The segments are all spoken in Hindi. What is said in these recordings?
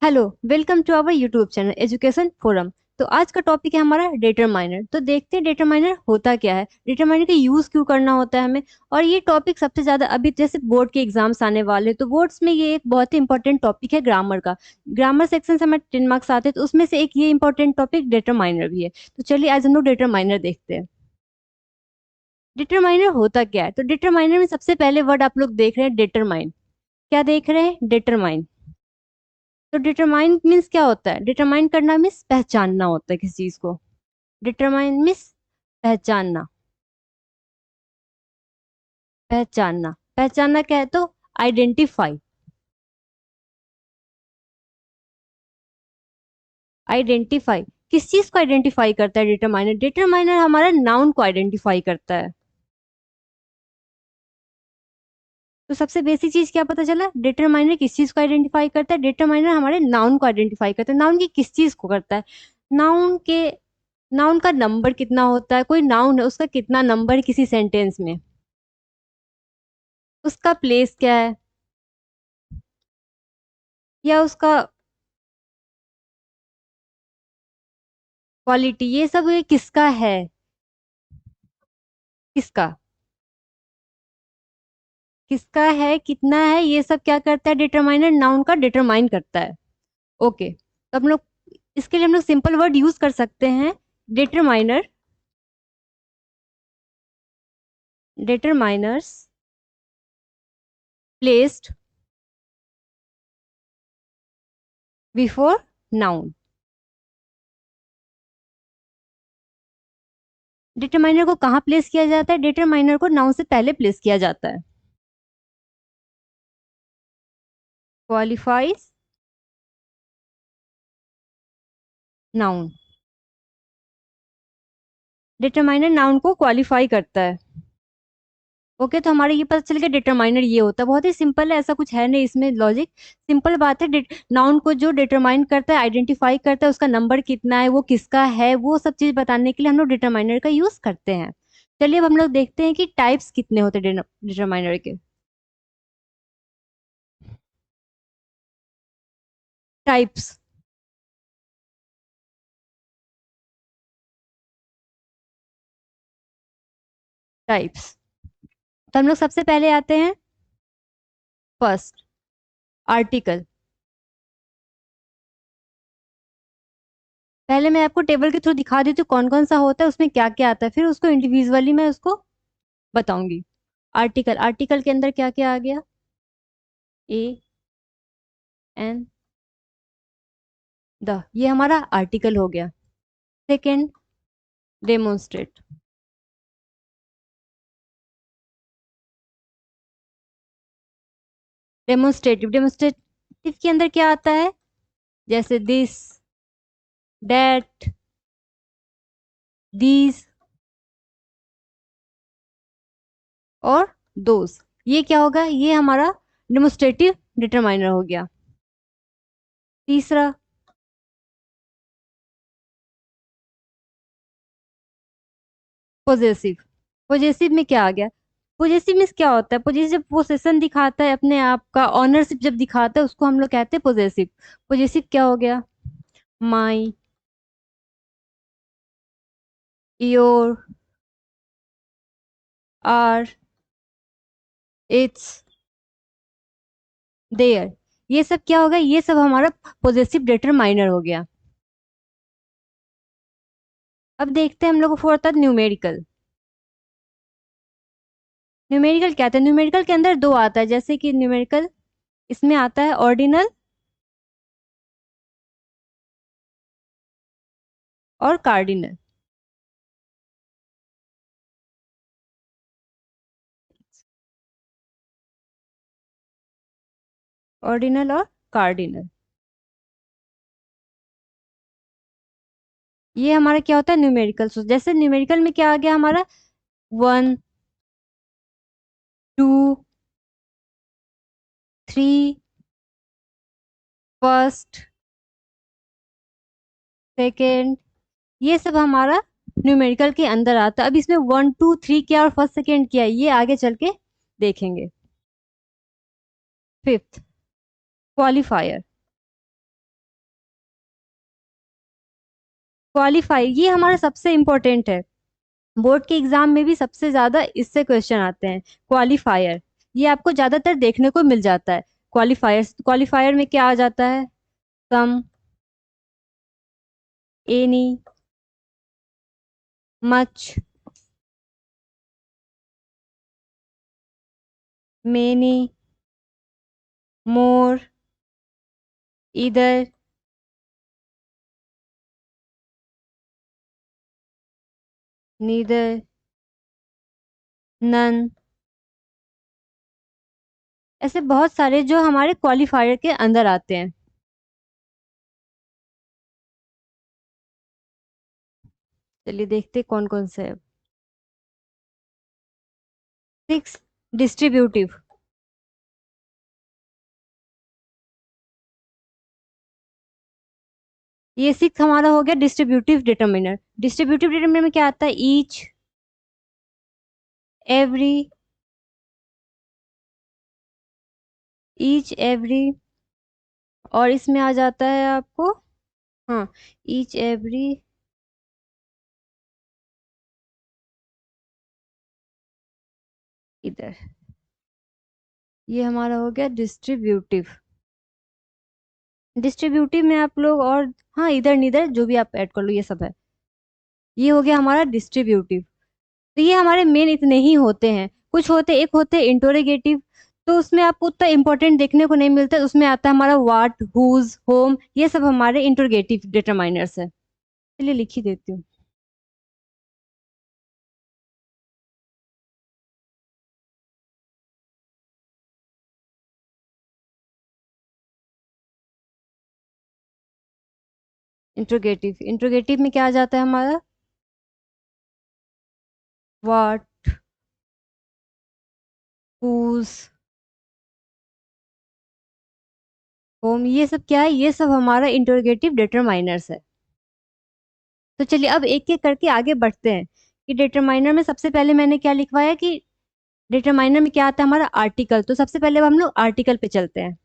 Hello, welcome to our YouTube channel education forum. तो आज का टॉपिक है हमारा डिटरमाइनर। तो देखते हैं डिटरमाइनर होता क्या है, डिटरमाइनर का यूज क्यों करना होता है हमें। और ये टॉपिक सबसे ज्यादा अभी जैसे बोर्ड के एग्जाम्स आने वाले हैं, तो बोर्ड्स में ये एक बहुत ही इंपॉर्टेंट टॉपिक है ग्रामर का। ग्रामर सेक्शन से हमें 10 मार्क्स आते हैं, तो उसमें से एक ये इंपॉर्टेंट टॉपिक डिटरमाइनर भी है। तो चलिए आज हम लोग डिटरमाइनर देखते हैं। डिटरमाइनर होता क्या है, तो डिटरमाइनर में सबसे पहले वर्ड आप लोग देख रहे हैं डिटरमाइन। क्या देख रहे हैं? डिटरमाइन। तो डिटरमाइन मीन्स क्या होता है? डिटरमाइन करना मीन्स पहचानना होता है किसी चीज को। डिटरमाइन मीन्स पहचानना। पहचानना पहचानना क्या है? तो आइडेंटिफाई। आइडेंटिफाई किस चीज को आइडेंटिफाई करता है? डिटरमाइनर। डिटरमाइनर हमारा नाउन को आइडेंटिफाई करता है। तो सबसे बेसिक चीज क्या पता चला? डिटरमाइनर किस चीज को आइडेंटिफाई करता है? डिटरमाइनर हमारे नाउन को आइडेंटिफाई करता है। नाउन की किस चीज को करता है? नाउन के नाउन का नंबर कितना होता है। कोई नाउन है, उसका कितना नंबर है किसी सेंटेंस में, उसका प्लेस क्या है, या उसका क्वालिटी, ये सब ये किसका है। किसका किसका है, कितना है, ये सब क्या करता है? डिटरमाइनर नाउन का डिटरमाइन करता है। ओके, तो हम लोग इसके लिए हम लोग सिंपल वर्ड यूज कर सकते हैं। Determiner determiners placed before noun. Determiner को कहाँ प्लेस किया जाता है? डिटरमाइनर को नाउन से पहले प्लेस किया जाता है। Qualifies noun. डिटरमाइनर नाउन को क्वालिफाई करता है। ओके, तो हमारे ये पता चल गया डिटरमाइनर ये होता है। बहुत ही सिंपल है, ऐसा कुछ है नहीं इसमें लॉजिक। सिंपल बात है। नाउन को जो डिटरमाइन करता है, आइडेंटिफाई करता है, उसका नंबर कितना है, वो किसका है, वो सब चीज बताने के लिए हम लोग डिटरमाइनर का यूज करते हैं। चलिए अब हम लोग देखते हैं कि टाइप्स कितने होते हैं डिटरमाइनर के। टाइप्स। टाइप्स। तो हम लोग सबसे पहले आते हैं फर्स्ट, आर्टिकल। पहले मैं आपको टेबल के थ्रू दिखा देती हूँ कौन कौन सा होता है, उसमें क्या क्या आता है, फिर उसको इंडिविजुअली मैं उसको बताऊंगी। आर्टिकल। आर्टिकल के अंदर क्या क्या आ गया? ए एन द, ये हमारा आर्टिकल हो गया। Second, demonstrate. डेमोन्स्ट्रेटिव। डेमोन्स्ट्रेटिव के अंदर क्या आता है? जैसे दिस, दैट, दीज और दोस। ये क्या होगा? ये हमारा डेमोन्स्ट्रेटिव डिटरमाइनर हो गया। तीसरा, पोजेसिव। पोजेसिव में क्या आ गया? पोजेसिव मीन्स क्या होता है? पोजेसिव जब पोसेशन दिखाता है अपने आप का, ऑनरशिप जब दिखाता है, उसको हम लोग कहते हैं पोजेसिव। पोजेसिव क्या हो गया? माई, योर, आर, इट्स, देयर। ये सब क्या होगा? ये सब हमारा पोजेसिव डिटरमाइनर हो गया। अब देखते हैं हम लोग को फोर्थ था न्यूमेरिकल। न्यूमेरिकल क्या था? न्यूमेरिकल के अंदर दो आता है, जैसे कि न्यूमेरिकल इसमें आता है ऑर्डिनल और कार्डिनल। ऑर्डिनल और कार्डिनल, ये हमारा क्या होता है? न्यूमेरिकल। जैसे न्यूमेरिकल में क्या आ गया हमारा? 1, 2, 3, फर्स्ट, सेकेंड, ये सब हमारा न्यूमेरिकल के अंदर आता है। अब इसमें 1, 2, 3 क्या और फर्स्ट सेकेंड क्या है, ये आगे चल के देखेंगे। Fifth, qualifier. क्वालिफाई ये हमारा सबसे इम्पोर्टेंट है, बोर्ड के एग्जाम में भी सबसे ज्यादा इससे क्वेश्चन आते हैं। क्वालिफायर ये आपको ज्यादातर देखने को मिल जाता है। क्वालिफायर में क्या आ जाता है? कम, एनी, मच, मेनी, मोर, इधर, नीदर, नन। ऐसे बहुत सारे जो हमारे क्वालिफायर के अंदर आते हैं। चलिए देखते कौन कौन से है। 6, डिस्ट्रीब्यूटिव। ये 6 हमारा हो गया डिस्ट्रीब्यूटिव डिटर्मिनर। डिस्ट्रीब्यूटिव डिटर्मिनर में क्या आता है? ईच, एवरी, ईच एवरी, और इसमें आ जाता है आपको, हाँ, ईच एवरी, इधर। ये हमारा हो गया डिस्ट्रीब्यूटिव। डिस्ट्रीब्यूटिव में आप लोग और, हाँ, इधर नीदर जो भी आप ऐड कर लो ये सब है। ये हो गया हमारा डिस्ट्रीब्यूटिव। तो ये हमारे मेन इतने ही होते हैं। कुछ होते, एक होते इंटरोगेटिव, तो उसमें आपको उतना इंपॉर्टेंट देखने को नहीं मिलता। उसमें आता है हमारा व्हाट, हुज, होम, ये सब हमारे इंटरोगेटिव डिटरमाइनर्स है। चलिए लिख ही देती हूँ। इंट्रोगेटिव, इंट्रोगेटिव में क्या आ जाता है हमारा? व्हाट, हुज, होम, ये सब क्या है? ये सब हमारा इंटरोगेटिव डिटरमाइनर्स है। तो चलिए अब एक एक करके आगे बढ़ते हैं कि डिटरमाइनर में सबसे पहले मैंने क्या लिखवाया कि डिटरमाइनर में क्या आता है हमारा? आर्टिकल। तो सबसे पहले अब हम लोग आर्टिकल पे चलते हैं।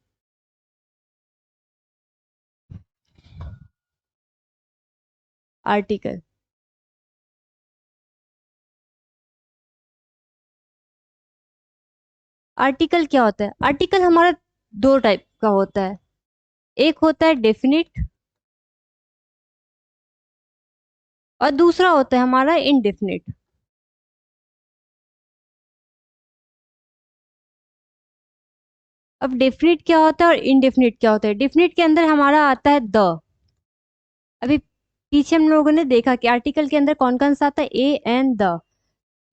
आर्टिकल, आर्टिकल क्या होता है? आर्टिकल हमारा दो टाइप का होता है। एक होता है डेफिनिट और दूसरा होता है हमारा इनडेफिनिट। अब डेफिनिट क्या होता है और इनडेफिनिट क्या होता है? डेफिनिट के अंदर हमारा आता है द। अभी पीछे हम लोगों ने देखा कि आर्टिकल के अंदर कौन कौन सा आता है? A N the.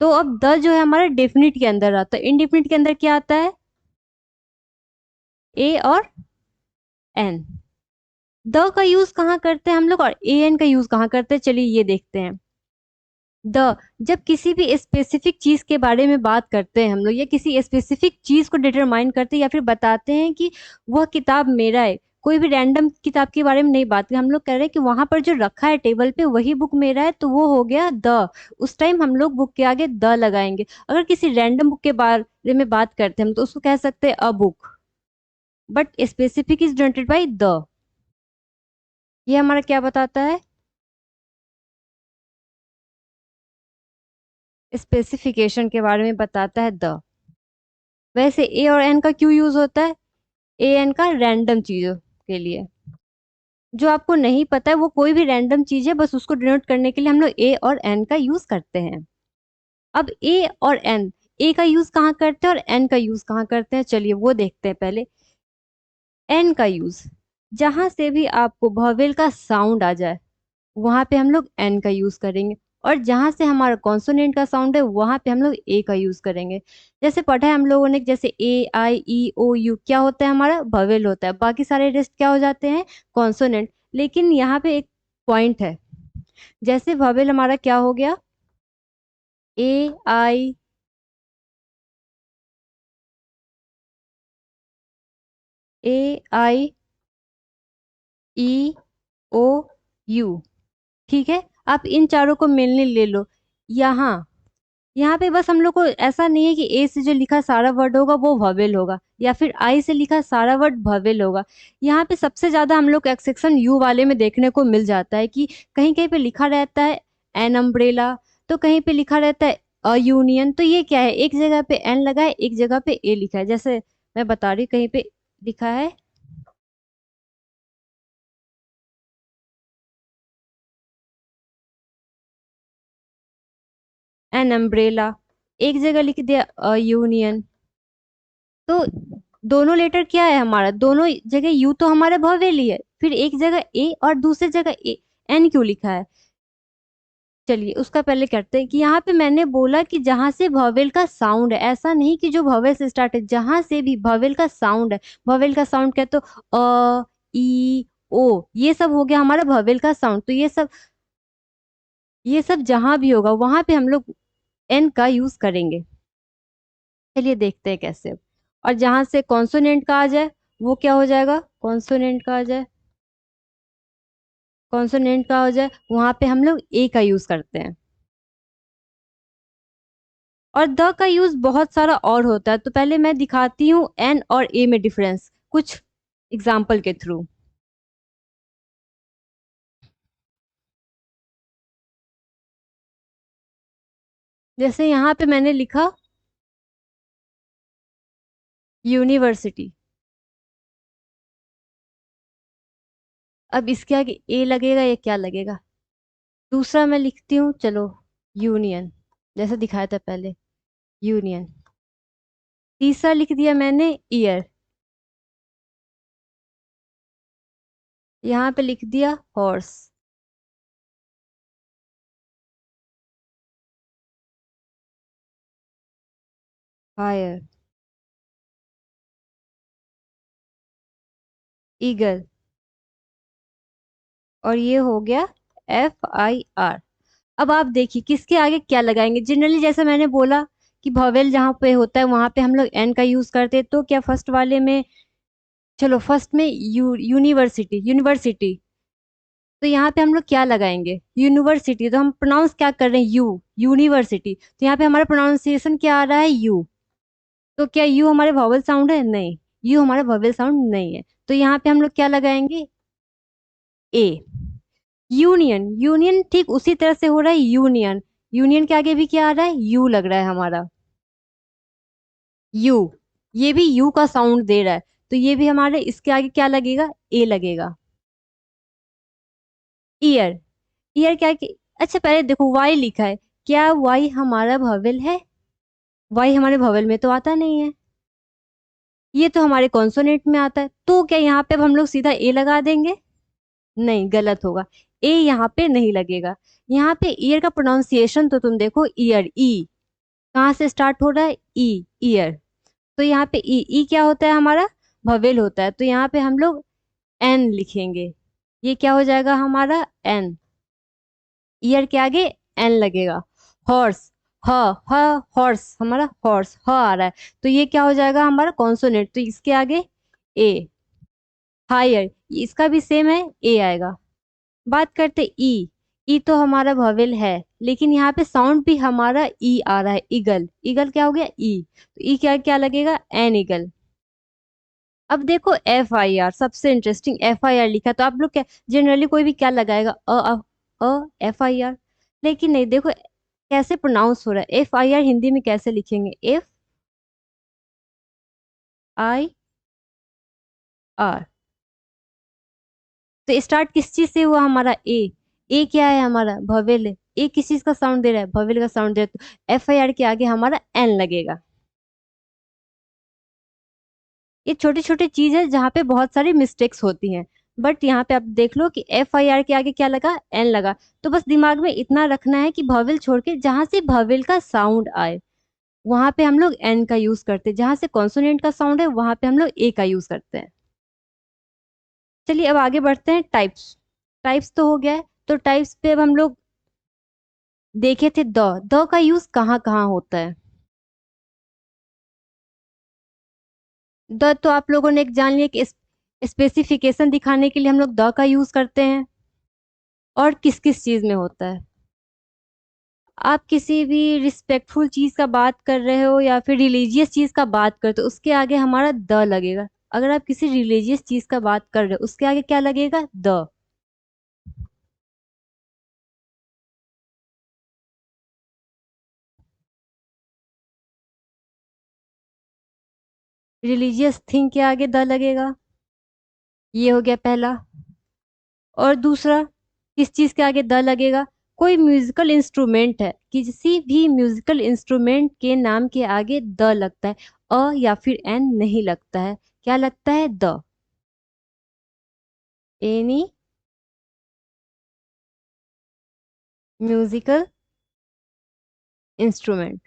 तो अब द जो है हमारा डेफिनिट के अंदर आता है। इनडेफिनिट के अंदर क्या आता है? ए और एन। द का यूज कहाँ करते हैं हम लोग और ए एन का यूज कहाँ करते हैं? चलिए ये देखते हैं। द, जब किसी भी स्पेसिफिक चीज के बारे में बात करते हैं हम लोग, या किसी स्पेसिफिक चीज को डिटरमाइन करते हैं, या फिर बताते हैं कि वह किताब मेरा है, कोई भी रैंडम किताब के बारे में नहीं बात कर, हम लोग कह रहे हैं कि वहां पर जो रखा है टेबल पे वही बुक मेरा है, तो वो हो गया द। उस टाइम हम लोग बुक के आगे द लगाएंगे। अगर किसी रैंडम बुक के बारे में बात करते हैं हम तो उसको कह सकते हैं a book, but specific is denoted by the. ये हमारा क्या बताता है? स्पेसिफिकेशन के बारे में बताता है द। वैसे ए और एन का क्यों यूज होता है? ए एन का रैंडम चीजों के लिए। जो आपको नहीं पता है वो कोई भी रैंडम चीज है, बस उसको डिनोट करने के लिए हम लोग ए और एन का यूज करते हैं। अब ए और एन, ए का यूज कहाँ करते हैं और एन का यूज कहाँ करते हैं? चलिए वो देखते हैं पहले। एन का यूज, जहां से भी आपको वॉवेल का साउंड आ जाए वहां पे हम लोग एन का यूज करेंगे, और जहां से हमारा कॉन्सोनेंट का साउंड है वहां पे हम लोग ए का यूज करेंगे। जैसे पढ़ा है हम लोगों ने, जैसे ए आई ई ओ यू क्या होता है हमारा? वॉवेल होता है, बाकी सारे रेस्ट क्या हो जाते हैं? कॉन्सोनेंट। लेकिन यहाँ पे एक पॉइंट है। जैसे वॉवेल हमारा क्या हो गया? ए आई, ए आई ई ओ यू, ठीक है। आप इन चारों को मिलने ले लो। यहाँ यहाँ पे बस हम लोग को ऐसा नहीं है कि ए से जो लिखा सारा वर्ड होगा वो वॉवेल होगा, या फिर आई से लिखा सारा वर्ड वॉवेल होगा। यहाँ पे सबसे ज्यादा हम लोग को एक्सेप्शन यू वाले में देखने को मिल जाता है कि कहीं कहीं पे लिखा रहता है एन अम्ब्रेला, तो कहीं पे लिखा रहता है अ यूनियन। तो ये क्या है, एक जगह पे एन लगा है, एक जगह पे ए लिखा है। जैसे मैं बता रही हूँ, कहीं पे लिखा है एन अम्ब्रेला, एक जगह लिख दिया अ यूनियन। तो दोनों लेटर क्या है हमारा, दोनों जगह यू तो हमारा भवेल ही है, फिर एक जगह ए और दूसरी जगह ए, एन क्यों लिखा है। चलिए उसका पहले करते हैं कि यहाँ पे मैंने बोला कि जहां से भवेल का साउंड है, ऐसा नहीं कि जो भवेल से स्टार्ट है, जहां से भी भवेल का साउंड है। भवेल का साउंड क्या, तो अ ई ओ, ये सब हो गया हमारा भवेल का साउंड। तो ये सब जहां भी होगा वहां पे हम लोग एन का यूज करेंगे। चलिए देखते हैं कैसे। और जहां से कॉन्सोनेंट का आ जाए वो क्या हो जाएगा, कॉन्सोनेंट का आ जाए, कॉन्सोनेंट का हो जाए वहां पे हम लोग ए का यूज करते हैं। और द का यूज बहुत सारा और होता है, तो पहले मैं दिखाती हूँ एन और ए में डिफरेंस कुछ एग्जाम्पल के थ्रू। जैसे यहाँ पे मैंने लिखा यूनिवर्सिटी, अब इसके आगे ए लगेगा या क्या लगेगा। दूसरा मैं लिखती हूँ, चलो यूनियन, जैसे दिखाया था पहले यूनियन। तीसरा लिख दिया मैंने ईयर, यहाँ पे लिख दिया हॉर्स। फायर, ईगल, और ये हो गया FIR। अब आप देखिए किसके आगे क्या लगाएंगे। जनरली जैसे मैंने बोला कि भवेल जहाँ पे होता है वहां पे हम लोग एन का यूज करते हैं, तो क्या फर्स्ट वाले में, चलो फर्स्ट में यूनिवर्सिटी, यूनिवर्सिटी, तो यहाँ पे हम लोग क्या लगाएंगे, यूनिवर्सिटी। तो हम प्रोनाउंस क्या कर रहे हैं, यू, यूनिवर्सिटी, तो यहाँ पे हमारा प्रोनाउंसिएशन क्या आ रहा है, यू। तो क्या यू हमारे वॉवेल साउंड है, नहीं, यू हमारा वॉवेल साउंड नहीं है। तो यहाँ पे हम लोग क्या लगाएंगे, ए। यूनियन, यूनियन ठीक उसी तरह से हो रहा है, यूनियन, यूनियन के आगे भी क्या आ रहा है, यू लग रहा है हमारा, यू, ये भी यू का साउंड दे रहा है। तो ये भी हमारे इसके आगे क्या लगेगा, ए लगेगा। ईयर, ईयर क्या कि, अच्छा पहले देखो वाई लिखा है, क्या वाई हमारा भवेल है, वाई हमारे भवेल में तो आता नहीं है, ये तो हमारे कॉन्सोनेंट में आता है। तो क्या यहाँ पे अब हम लोग सीधा ए लगा देंगे, नहीं गलत होगा, ए यहाँ पे नहीं लगेगा। यहाँ पे ईयर का प्रोनाउंसिएशन तो तुम देखो, ईयर, ई कहाँ से स्टार्ट हो रहा है, ई, ईयर। तो यहाँ पे ई, ई क्या होता है हमारा, भवेल होता है, तो यहाँ पे हम लोग एन लिखेंगे। ये क्या हो जाएगा हमारा, एन, ईयर के आगे एन लगेगा। हॉर्स, ह, ह, हॉर्स, हमारा हॉर्स, ह आ रहा है, तो ये क्या हो जाएगा हमारा कॉन्सोनेंट, तो इसके आगे ए। हायर, इसका भी सेम है, ए आएगा। बात करते ई, ई तो हमारा वॉवेल है, लेकिन यहाँ पे साउंड भी हमारा ई आ रहा है, ईगल, ईगल क्या हो गया, ई, तो ई क्या क्या लगेगा, एन ईगल। अब देखो FIR, सबसे इंटरेस्टिंग FIR लिखा, तो आप लोग क्या जनरली कोई भी क्या लगाएगा, FIR, लेकिन नहीं, देखो कैसे प्रोनाउंस हो रहा है, FIR हिंदी में कैसे लिखेंगे, FIR। तो स्टार्ट किस चीज से हुआ हमारा, ए क्या है हमारा, भवेल है, ए किस चीज का साउंड दे रहा है, भवेल का साउंड दे रहा है, तो FIR के आगे हमारा एन लगेगा। ये छोटी छोटी चीज है जहाँ पे बहुत सारी मिस्टेक्स होती हैं, बट यहाँ पे आप देख लो कि FIR के आगे क्या लगा, एन लगा। तो बस दिमाग में इतना रखना है कि भवेल छोड़ के जहां से भवेल का साउंड आए वहां पे हम लोग एन का यूज करते हैं, जहां से कॉन्सोनेंट का साउंड है वहां पे हम लोग ए का यूज करते हैं। चलिए अब आगे बढ़ते हैं, टाइप्स। टाइप्स तो हो गया है, तो टाइप्स पे अब हम लोग देखे थे द का यूज कहाँ कहाँ होता है। द तो आप लोगों ने एक जान लिया कि स्पेसिफिकेशन दिखाने के लिए हम लोग द का यूज करते हैं, और किस किस चीज में होता है। आप किसी भी रिस्पेक्टफुल चीज का बात कर रहे हो या फिर रिलीजियस चीज का बात करते हो, उसके आगे हमारा द लगेगा। अगर आप किसी रिलीजियस चीज का बात कर रहे हो, उसके आगे क्या लगेगा? द। रिलीजियस थिंग के आगे द लगेगा। ये हो गया पहला। और दूसरा, किस चीज के आगे द लगेगा? कोई म्यूजिकल इंस्ट्रूमेंट है, किसी भी म्यूजिकल इंस्ट्रूमेंट के नाम के आगे द लगता है, अ या फिर एन नहीं लगता है। क्या लगता है? The. Any musical instrument.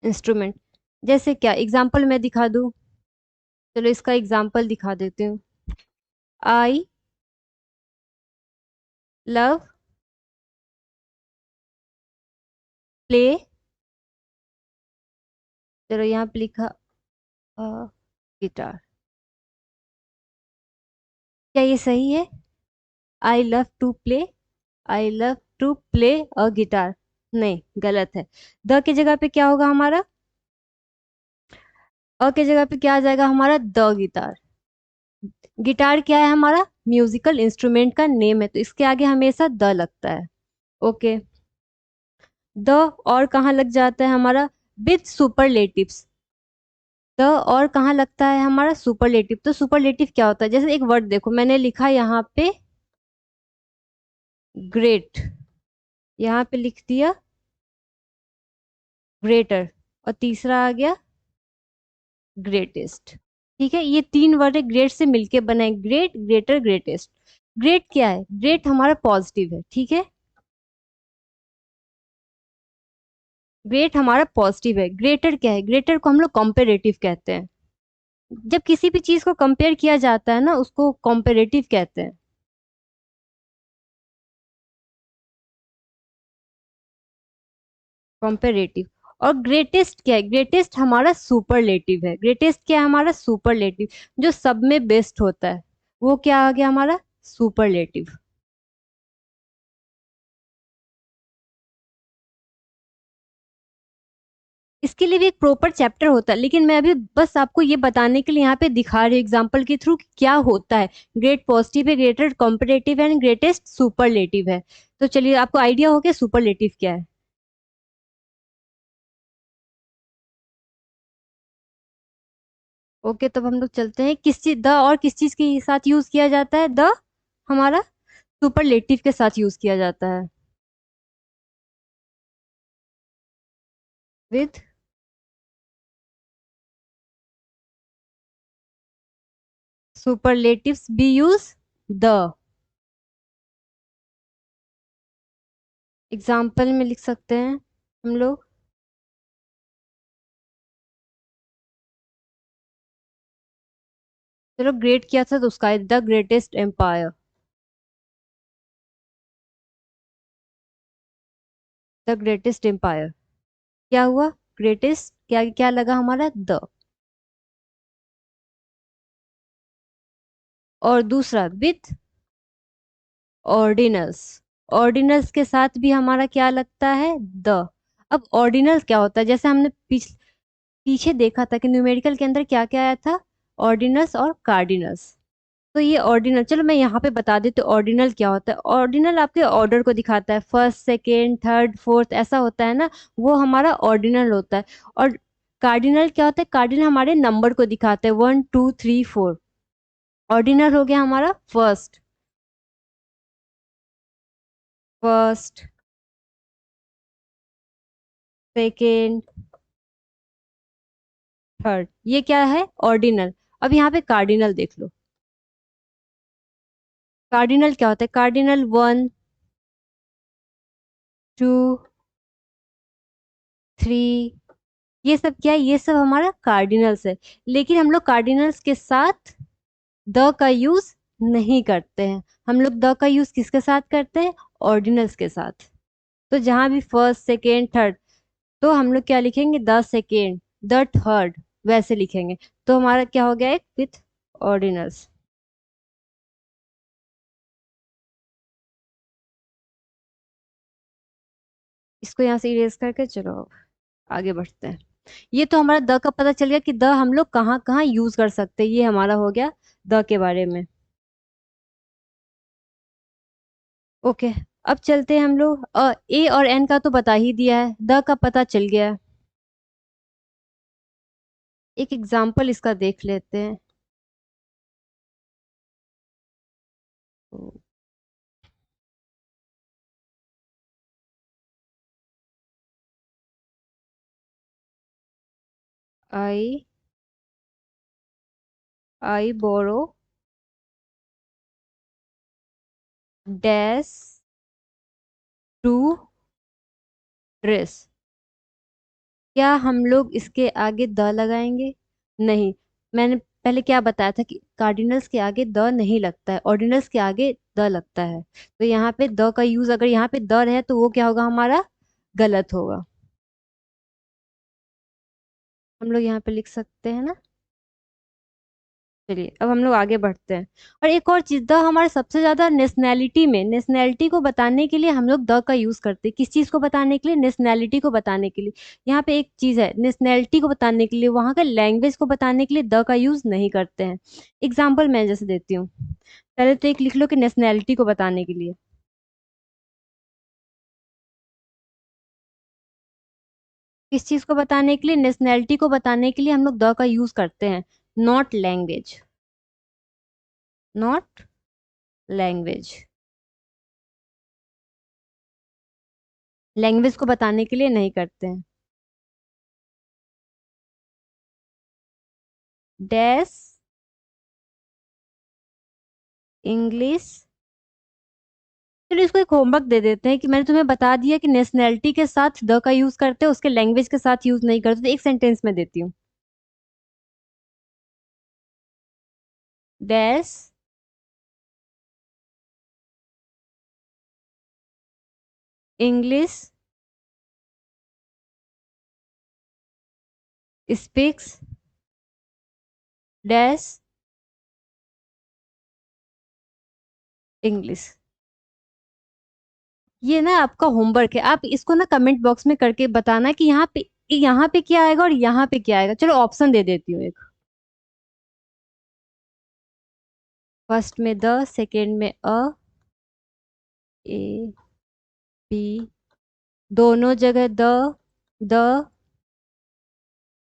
Instrument जैसे क्या एग्जाम्पल मैं दिखा दूं? चलो इसका एग्जाम्पल दिखा देती हूँ। I love play. चलो यहाँ पे लिखा गिटार। क्या ये सही है? I love to play, I love to play a guitar. नहीं, गलत है। द की जगह पे क्या होगा हमारा? अ की जगह पे क्या आ जाएगा हमारा? The guitar. गिटार क्या है हमारा? म्यूजिकल इंस्ट्रूमेंट का नेम है, तो इसके आगे हमेशा द लगता है। ओके। द और कहाँ लग जाता है हमारा? With superlatives. द और कहाँ लगता है हमारा? सुपरलेटिव। तो सुपरलेटिव क्या होता है? जैसे एक वर्ड देखो, मैंने लिखा यहाँ पे ग्रेट, यहाँ पे लिख दिया ग्रेटर, और तीसरा आ गया ग्रेटेस्ट। ठीक है, ये तीन वर्ड है, ग्रेट से मिलके बने, ग्रेट, ग्रेटर, ग्रेटेस्ट। ग्रेट क्या है? ग्रेट हमारा पॉजिटिव है, ठीक है। ग्रेट हमारा पॉजिटिव है। ग्रेटर क्या है? ग्रेटर को हम लोग कंपेरेटिव कहते हैं। जब किसी भी चीज को कंपेयर किया जाता है ना, उसको कंपेरेटिव कहते हैं। कंपेरेटिव। और ग्रेटेस्ट क्या है? ग्रेटेस्ट हमारा सुपरलेटिव है। ग्रेटेस्ट क्या है हमारा? सुपरलेटिव। जो सब में बेस्ट होता है, वो क्या आ गया हमारा? सुपरलेटिव। इसके लिए भी एक प्रॉपर चैप्टर होता है, लेकिन मैं अभी बस आपको ये बताने के लिए यहाँ पे दिखा रही हूँ एग्जाम्पल के थ्रू क्या होता है। ग्रेट पॉजिटिव है, ग्रेटर कॉम्पिटेटिव है, एंड ग्रेटेस्ट सुपरलेटिव है। तो चलिए, आपको आइडिया हो गया सुपरलेटिव क्या है। ओके, तब हम लोग चलते हैं। किस चीज द और किस चीज के साथ यूज किया जाता है? द हमारा सुपरलेटिव के साथ यूज किया जाता है। With superlatives B use the. Example में लिख सकते हैं हम लोग। चलो, ग्रेट किया था तो उसका the greatest empire. The greatest empire क्या हुआ? ग्रेटेस्ट क्या क्या लगा हमारा? द। और दूसरा विथ ऑर्डिनल्स। ऑर्डिनल्स के साथ भी हमारा क्या लगता है? द। अब ऑर्डिनल्स क्या होता है? जैसे हमने पीछे देखा था कि न्यूमेरिकल के अंदर क्या क्या आया था? ऑर्डिनल्स और कार्डिनल्स। तो ये ऑर्डिनल, चलो मैं यहाँ पे बता देती हूँ ऑर्डिनल क्या होता है। ऑर्डिनल आपके ऑर्डर को दिखाता है, फर्स्ट, सेकेंड, थर्ड, फोर्थ, ऐसा होता है ना, वो हमारा ऑर्डिनल होता है। और कार्डिनल क्या होता है? कार्डिनल हमारे नंबर को दिखाता है, 1 2 3 4। ऑर्डिनल हो गया हमारा फर्स्ट, फर्स्ट, सेकेंड, थर्ड। ये क्या है? ऑर्डिनल। अब यहाँ पे कार्डिनल देख लो। कार्डिनल क्या होता है? कार्डिनल 1 2 3, ये सब क्या है? ये सब हमारा कार्डिनल्स है। लेकिन हम लोग कार्डिनल्स के साथ द का यूज नहीं करते हैं। हम लोग द का यूज किसके साथ करते हैं? ऑर्डिनल्स के साथ। तो जहां भी फर्स्ट, सेकेंड, थर्ड, तो हम लोग क्या लिखेंगे? द सेकेंड, द थर्ड, वैसे लिखेंगे। तो हमारा क्या हो गया? एक विथ ऑर्डिनल्स। इसको यहाँ से इरेज करके चलो आगे बढ़ते हैं। ये तो हमारा द का पता चल गया कि द हम लोग कहाँ कहाँ यूज कर सकते हैं, ये हमारा हो गया द के बारे में। ओके, अब चलते हैं हम लोग ए और एन का तो बता ही दिया है, द का पता चल गया है। एक एग्जाम्पल इसका देख लेते हैं। आई आई बोरो डैश टू ड्रेस। क्या हम लोग इसके आगे द लगाएंगे? नहीं। मैंने पहले क्या बताया था कि कार्डिनल्स के आगे द नहीं लगता है, ऑर्डिनल्स के आगे द लगता है। तो यहाँ पे द का यूज अगर यहाँ पे द रहे तो वो क्या होगा हमारा, गलत होगा। हम लोग यहाँ पे लिख सकते हैं ना। चलिए अब हम लोग आगे बढ़ते हैं। और एक और चीज, द हमारे सबसे ज्यादा नेशनैलिटी में, नेशनैलिटी को बताने के लिए हम लोग द का यूज करते हैं। किस चीज को बताने के लिए? नेशनैलिटी को बताने के लिए। यहाँ पे एक चीज है, नेशनैलिटी को बताने के लिए, वहां का लैंग्वेज को बताने के लिए द का यूज नहीं करते हैं। एग्जाम्पल मैं जैसे देती हूँ, पहले तो एक लिख लो कि नेशनैलिटी को बताने के लिए। किस चीज को बताने के लिए? नेशनैलिटी को बताने के लिए हम लोग द का यूज करते हैं, not language, not language. Language को बताने के लिए नहीं करते हैं। Dash English. चलो इसको एक होमवर्क दे देते हैं कि मैंने तुम्हें बता दिया कि नेशनैलिटी के साथ द का यूज करते हैं, उसके लैंग्वेज के साथ यूज नहीं करते, तो एक सेंटेंस में देती हूँ। Dash English speaks dash English. ये ना आपका होमवर्क है, आप इसको ना कमेंट बॉक्स में करके बताना कि यहाँ पे क्या आएगा और यहाँ पे क्या आएगा। चलो ऑप्शन दे देती हूँ एक। फर्स्ट में द, सेकेंड में ए बी, दोनों जगह the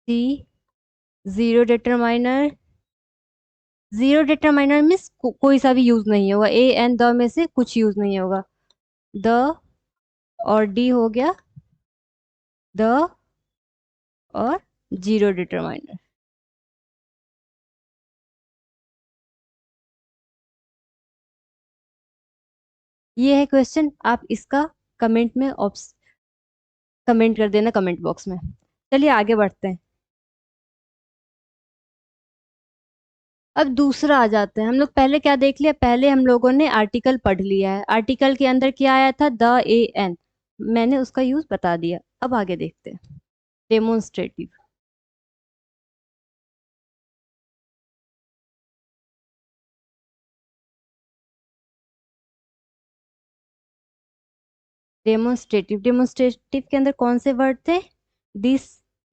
C, zero determiner. Zero determiner means कोई सा भी यूज नहीं होगा, ए एन द में से कुछ यूज नहीं होगा। द और डी हो गया द और जीरो डिटरमाइनर। ये है क्वेश्चन, आप इसका कमेंट में कमेंट कर देना कमेंट बॉक्स में। चलिए आगे बढ़ते हैं। अब दूसरा आ जाते हैं। हम लोग पहले क्या देख लिया, पहले हम लोगों ने आर्टिकल पढ़ लिया है, आर्टिकल के अंदर क्या आया था, द ए एन, मैंने उसका यूज बता दिया। अब आगे देखते हैं, डेमोन्स्ट्रेटिव। डेमोन्स्ट्रेटिव, डेमोन्स्ट्रेटिव के अंदर कौन से वर्ड थे, दिस,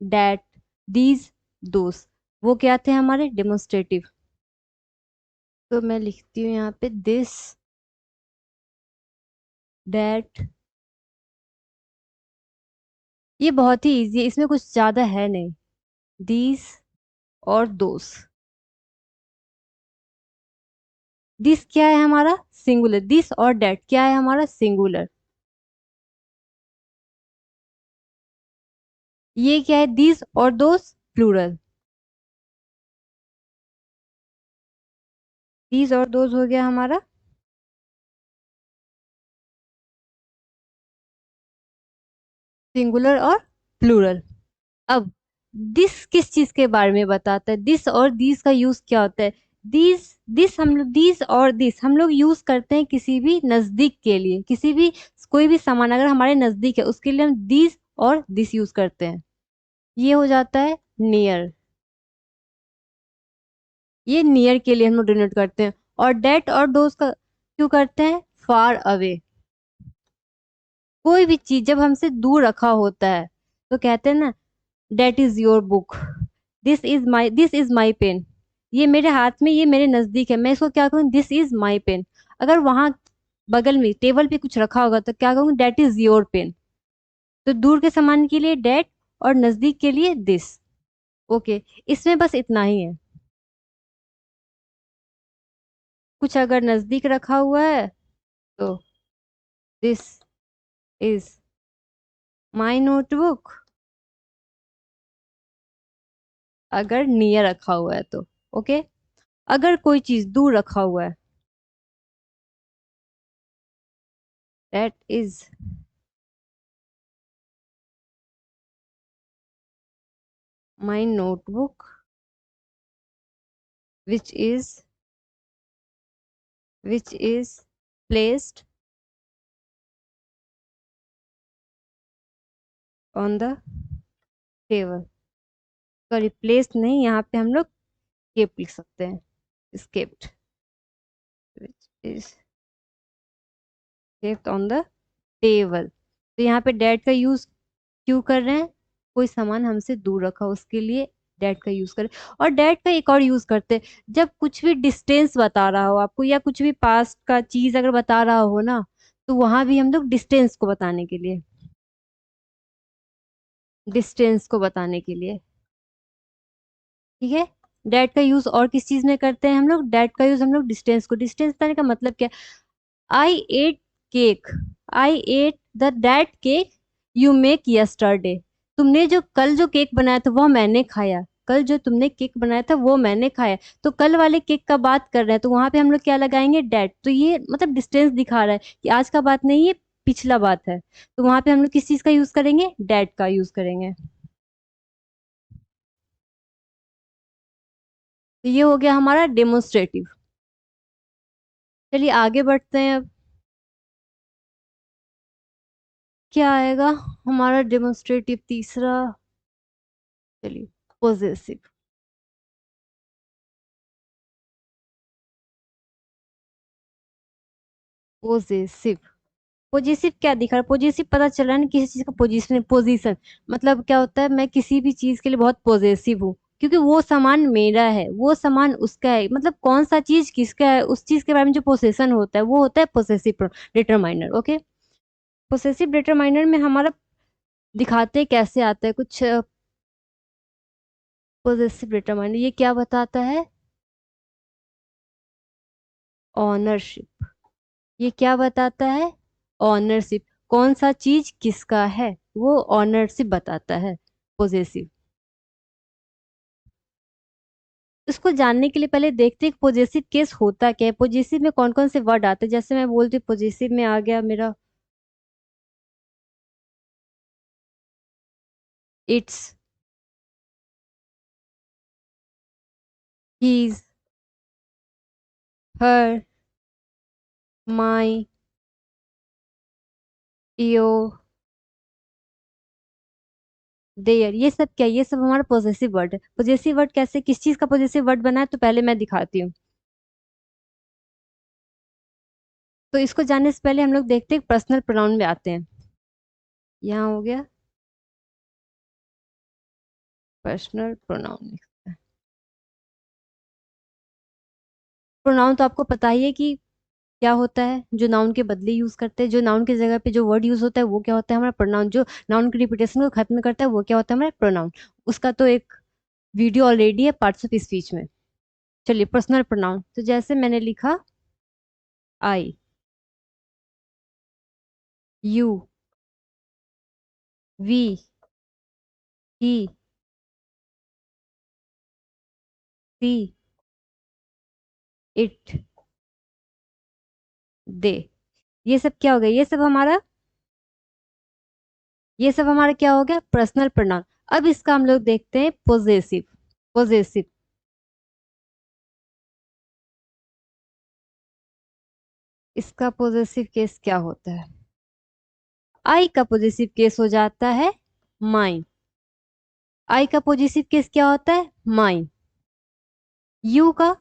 डैट, दीज, दोस, वो क्या थे हमारे डेमोन्स्ट्रेटिव। तो मैं लिखती हूँ यहाँ पे दिस, डैट। ये बहुत ही इजी है, इसमें कुछ ज्यादा है नहीं। दीज और दोस। दिस क्या है हमारा, सिंगुलर। दिस और डैट क्या है हमारा, सिंगुलर। ये क्या है, दिस और दोस, प्लूरल। दीज और दोस हो गया हमारा सिंगुलर और प्लूरल। अब दिस किस चीज के बारे में बताता है, दिस और दिस का यूज क्या होता है। दिस, दिस हम लोग, दिस और दिस हम लोग यूज करते हैं किसी भी नजदीक के लिए, किसी भी कोई भी सामान अगर हमारे नजदीक है उसके लिए हम दिस और दिस यूज करते हैं। ये हो जाता है नियर, ये नियर के लिए हम लोग डिनोट करते हैं। और डेट और दोस्त का क्यों करते हैं, फार अवे। कोई भी चीज जब हमसे दूर रखा होता है तो कहते हैं ना, that is your book, this is my pen. ये मेरे हाथ में, ये मेरे नजदीक है, मैं इसको क्या कहूँ, दिस इज माई पेन। अगर वहां बगल में टेबल पे कुछ रखा होगा तो क्या कहूँ, डेट इज योर पेन। तो दूर के सामान के लिए डेट और नजदीक के लिए दिस। ओके, इसमें बस इतना ही है। कुछ अगर नजदीक रखा हुआ है तो दिस इज माई नोटबुक, अगर नियर रखा हुआ है तो। ओके, अगर कोई चीज दूर रखा हुआ है, that is my notebook which is placed on the table. Sorry, placed नहीं, यहाँ पे हम लोग केप लिख सकते हैं, escaped, which is kept on the table. तो यहाँ पे डेट का यूज क्यों कर रहे हैं, कोई सामान हमसे दूर रखा हो उसके लिए डेट का यूज करें। और डेट का एक और यूज करते हैं, जब कुछ भी डिस्टेंस बता रहा हो आपको, या कुछ भी पास्ट का चीज अगर बता रहा हो ना, तो वहां भी हम लोग डिस्टेंस को बताने के लिए, डिस्टेंस को बताने के लिए, ठीक है। डेट का यूज और किस चीज में करते हैं हम लोग, डेट का यूज हम लोग डिस्टेंस को, डिस्टेंस बताने का मतलब क्या, I ate cake, I ate the that cake you make yesterday. तुमने जो कल जो केक बनाया था वो मैंने खाया, कल जो तुमने केक बनाया था वो मैंने खाया। तो कल वाले केक का बात कर रहे हैं तो वहां पे हम लोग क्या लगाएंगे, डेट। तो ये मतलब डिस्टेंस दिखा रहा है कि आज का बात नहीं, ये पिछला बात है। तो वहां पे हम लोग किस चीज का यूज करेंगे, डेट का यूज करेंगे। तो ये हो गया हमारा डेमोन्स्ट्रेटिव। चलिए आगे बढ़ते हैं अब। क्या आएगा हमारा डेमोन्स्ट्रेटिव तीसरा, चलिए, पोजेसिव। पोजेसिव, पोजेसिव क्या दिखा रहा है, पोजेसिव पता चल रहा है ना किसी चीज का पोजीशन, पोजीशन। मतलब क्या होता है, मैं किसी भी चीज के लिए बहुत पोजेसिव हूँ, क्योंकि वो सामान मेरा है, वो सामान उसका है। मतलब कौन सा चीज किसका है, उस चीज के बारे में जो पोसेशन होता है वो होता है possessive determiner. Okay, possessive determiner में हमारा दिखाते हैं कैसे आता है कुछ। पोजेसिव डिटरमाइनर ये क्या बताता है, ऑनरशिप। ये क्या बताता है, ऑनरशिप। कौन सा चीज किसका है, वो ऑनरशिप बताता है, पोजेसिव। इसको जानने के लिए पहले देखते हैं पोजेसिव केस होता क्या है, पोजेसिव में कौन कौन से वर्ड आते हैं। जैसे मैं बोलती हूँ पोजेसिव में आ गया मेरा its, his, her, my, your, their. ये सब क्या है? ये सब हमारा पॉजेसिव वर्ड है। पॉजेसिव वर्ड कैसे, किस चीज का पॉजेसिव वर्ड बना है, तो पहले मैं दिखाती हूँ। तो इसको जानने से पहले हम लोग देखते हैं पर्सनल प्रोनाउन में आते हैं। यहाँ हो गया पर्सनल प्रोनाउन। प्रोनाउन तो आपको पता ही है कि क्या होता है, जो नाउन के बदले यूज करते हैं, जो नाउन की जगह पे जो वर्ड यूज होता है वो क्या होता है, हमारा प्रोनाउन। जो नाउन की रिपीटेशन को खत्म करता है वो क्या होता है, हमारा प्रोनाउन। उसका तो एक वीडियो ऑलरेडी है पार्ट्स ऑफ स्पीच में। चलिए, पर्सनल प्रोनाउन, तो जैसे मैंने लिखा I, you, we, he, she, it, they. ये सब क्या हो गया, ये सब हमारा क्या हो गया, पर्सनल प्रोनाउन। अब इसका हम लोग देखते हैं पोजेसिव। पोजेसिव, इसका पोजेसिव केस क्या होता है। आई का पॉजिटिव केस हो जाता है माइन। आई का पॉजिटिव केस क्या होता है, माइन। यू का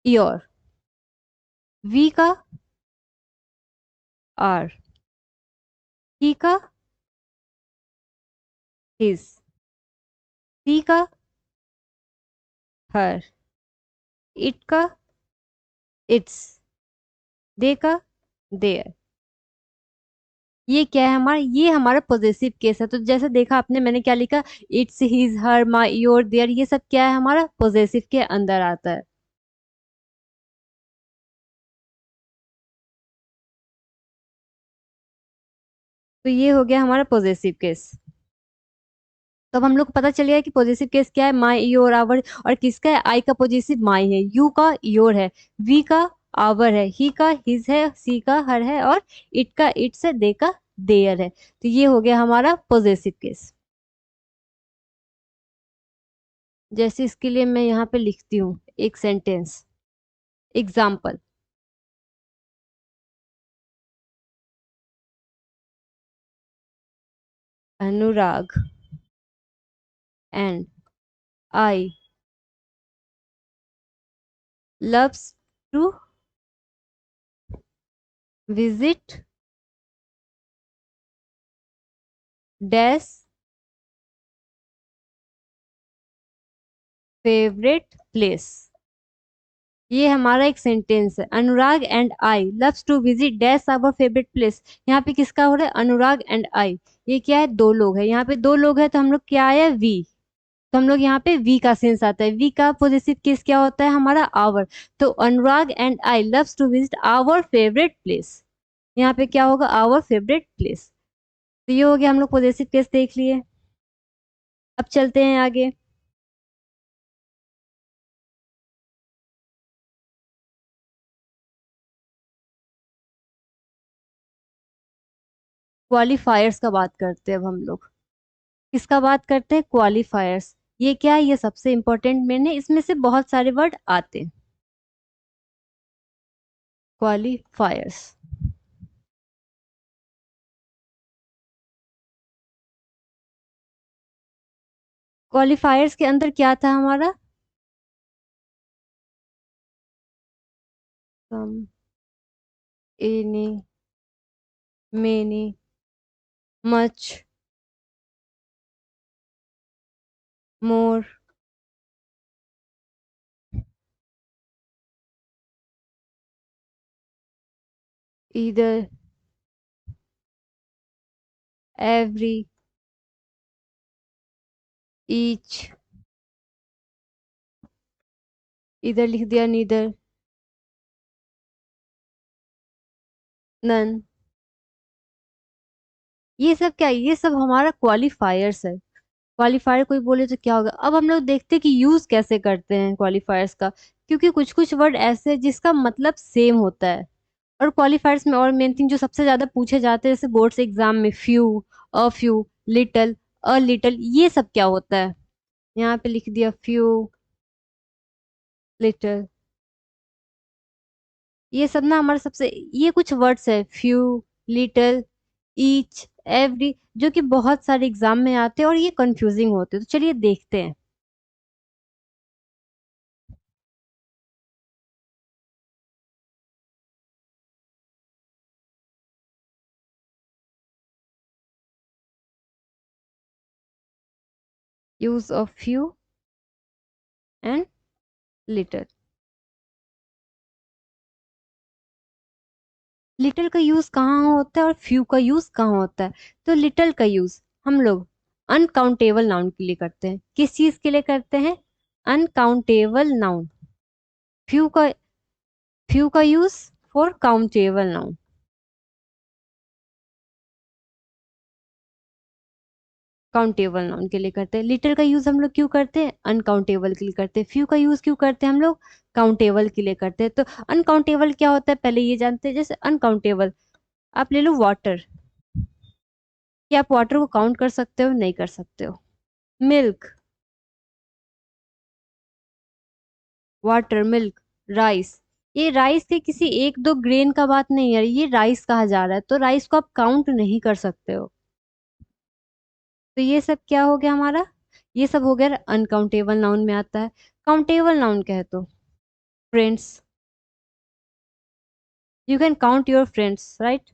योर। वी का आर, ही का हिज, सी का हर, इट का इट्स, दे का देयर। ये क्या है हमारा, ये हमारा पॉजेसिव केस है। तो जैसे देखा आपने, मैंने क्या लिखा, its, his, her, my, your, their, ये सब क्या है हमारा पॉजेसिव के अंदर आता है। तो ये हो गया हमारा पॉजेसिव केस। तो अब हम लोग को पता चल गया कि पॉजेसिव केस क्या है, माई, योर, आवर। और किसका है, आई का पॉजेसिव माई है, यू का योर है, वी का आवर है, ही का हिज है, सी का हर है, और इट का इट्स है, दे का देयर है। तो ये हो गया हमारा पॉजेसिव केस। जैसे इसके लिए मैं यहाँ पे लिखती हूँ एक sentence, example. Anurag and I loves to visit dash favorite place। ये हमारा एक सेंटेंस है, Anurag and I loves to visit dash our favourite place. यहाँ पे किसका हो रहा है, अनुराग एंड आई। ये क्या है, दो लोग है, यहाँ पे दो लोग है, तो हम लोग क्या आया, वी। तो हम लोग यहाँ पे वी का सेंस आता है। वी का पॉजिटिव केस क्या होता है हमारा, आवर। तो Anurag and I loves to visit our favourite place. यहाँ पे क्या होगा, आवर फेवरेट प्लेस। तो ये हो गया, हम लोग पॉजिटिव केस देख लिए। अब चलते हैं आगे। क्वालिफायर्स का बात करते हैं अब हम लोग। किसका बात करते हैं, क्वालिफायर्स। ये क्या है, ये सबसे इंपॉर्टेंट मैंने, इसमें से बहुत सारे वर्ड आते हैं। क्वालिफायर्स, क्वालिफायर्स के अंदर क्या था हमारा, सम, एनी, मेनी, मच, मोर, इधर, एवरी, ईच, इधर लिख दिया नीदर, नन। ये सब क्या है, ये सब हमारा क्वालिफायर्स है। क्वालिफायर कोई बोले तो क्या होगा। अब हम लोग देखते हैं कि यूज कैसे करते हैं क्वालिफायर्स का, क्योंकि कुछ कुछ वर्ड ऐसे हैं जिसका मतलब सेम होता है। और क्वालिफायर्स में और मेन थिंग जो सबसे ज्यादा पूछे जाते हैं जैसे बोर्ड्स एग्जाम में, few, a few, little, a little, ये सब क्या होता है। यहाँ पे लिख दिया फ्यू, लिटल। ये सब ना हमारे सबसे, ये कुछ वर्ड्स है, फ्यू, लिटल, ईच, एवरी, जो कि बहुत सारे एग्जाम में आते हैं और ये कंफ्यूजिंग होते हैं। तो चलिए देखते हैं। Use of few and little. Little का यूज कहाँ होता है और फ्यू का यूज कहाँ होता है। तो लिटिल का यूज हम लोग अनकाउंटेबल नाउन के लिए करते हैं। किस चीज के लिए करते हैं, अनकाउंटेबल नाउन। फ्यू का, फ्यू का use for countable noun. Countable noun के लिए करते हैं। लिटिल का यूज हम लोग क्यों करते हैं, अनकाउंटेबल के लिए करते हैं। फ्यू का यूज क्यों करते हैं हम लोग, काउंटेबल के लिए करते हैं। तो अनकाउंटेबल क्या होता है पहले ये जानते हैं। जैसे अनकाउंटेबल, आप ले लो वाटर, क्या आप वाटर को काउंट कर सकते हो, नहीं कर सकते हो। Milk, water, milk, rice. ये राइस के किसी एक दो ग्रेन का बात नहीं है, ये राइस कहा जा रहा है, तो राइस को आप काउंट नहीं कर सकते हो। तो ये सब क्या हो गया हमारा, ये सब हो गया अनकाउंटेबल नाउन में आता है। काउंटेबल नाउन कहे तो friends, you can count your friends, right.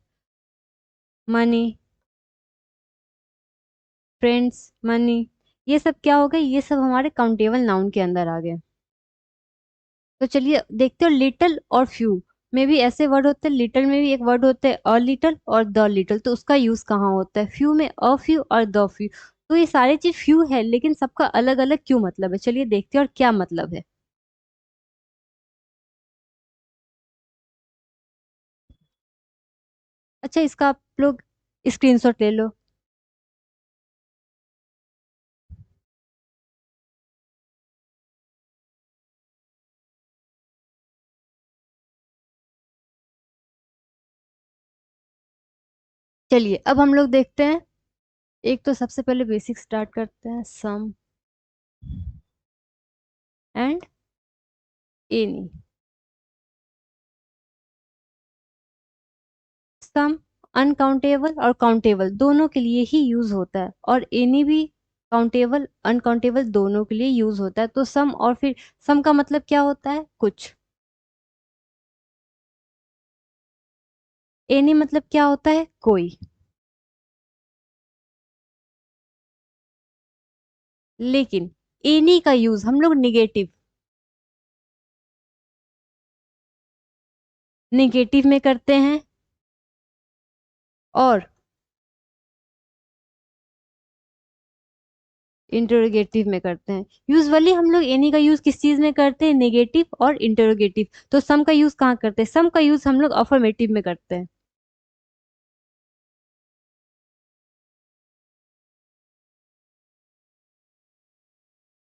Money, friends, money, ये सब क्या हो गए, ये सब हमारे काउंटेबल नाउन के अंदर आ गए। तो चलिए देखते हो, लिटिल और फ्यू में भी ऐसे वर्ड होते हैं, लिटिल में भी एक वर्ड होते हैं अ लिटिल और द लिटिल, तो उसका यूज कहाँ होता है, फ्यू में अ फ्यू और द फ्यू। तो ये सारी चीज फ्यू है, लेकिन सबका अलग अलग क्यों मतलब है, चलिए देखते हैं और क्या मतलब है। अच्छा, इसका आप लोग स्क्रीनशॉट ले लो। चलिए अब हम लोग देखते हैं, एक तो सबसे पहले बेसिक स्टार्ट करते हैं, सम एंड एनी। सम अनकाउंटेबल और काउंटेबल दोनों के लिए ही यूज होता है, और एनी भी काउंटेबल अनकाउंटेबल दोनों के लिए यूज होता है। तो सम, और फिर सम का मतलब क्या होता है, कुछ। एनी मतलब क्या होता है, कोई। लेकिन एनी का यूज हम लोग निगेटिव, निगेटिव में करते हैं, और इंटरोगेटिव में करते हैं। यूजुअली हम लोग एनी का यूज किस चीज में करते हैं, नेगेटिव और इंटरोगेटिव। तो सम का यूज कहाँ करते हैं, सम का यूज हम लोग अफर्मेटिव में करते हैं।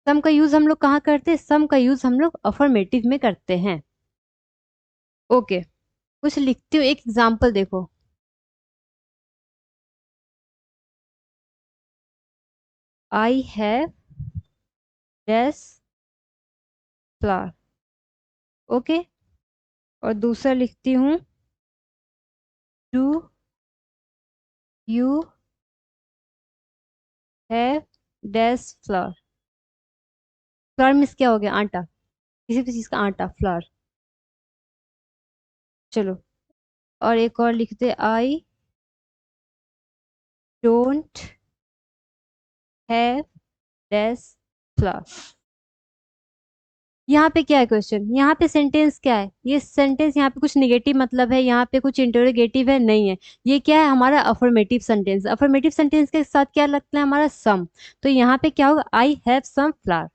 सम का यूज हम लोग कहाँ करते हैं, सम का यूज हम लोग अफर्मेटिव में करते हैं। ओके, कुछ लिखती हूँ, एक एग्जाम्पल देखो। I have dash flower. Okay, और दूसरा लिखती हूँ, do you have dash flower. Flower means क्या हो गया, आटा, किसी भी चीज का आटा, फ्लावर। चलो, और एक और लिखते, I don't have dash flower. यहाँ पे क्या है क्वेश्चन, यहाँ पे सेंटेंस क्या है, ये सेंटेंस यहाँ पे कुछ निगेटिव मतलब है, यहाँ पे कुछ इंटरोगेटिव है, नहीं है। ये क्या है, हमारा अफर्मेटिव सेंटेंस। अफर्मेटिव सेंटेंस के साथ क्या लगता है, हमारा सम। तो यहाँ पे क्या होगा, I have some flower,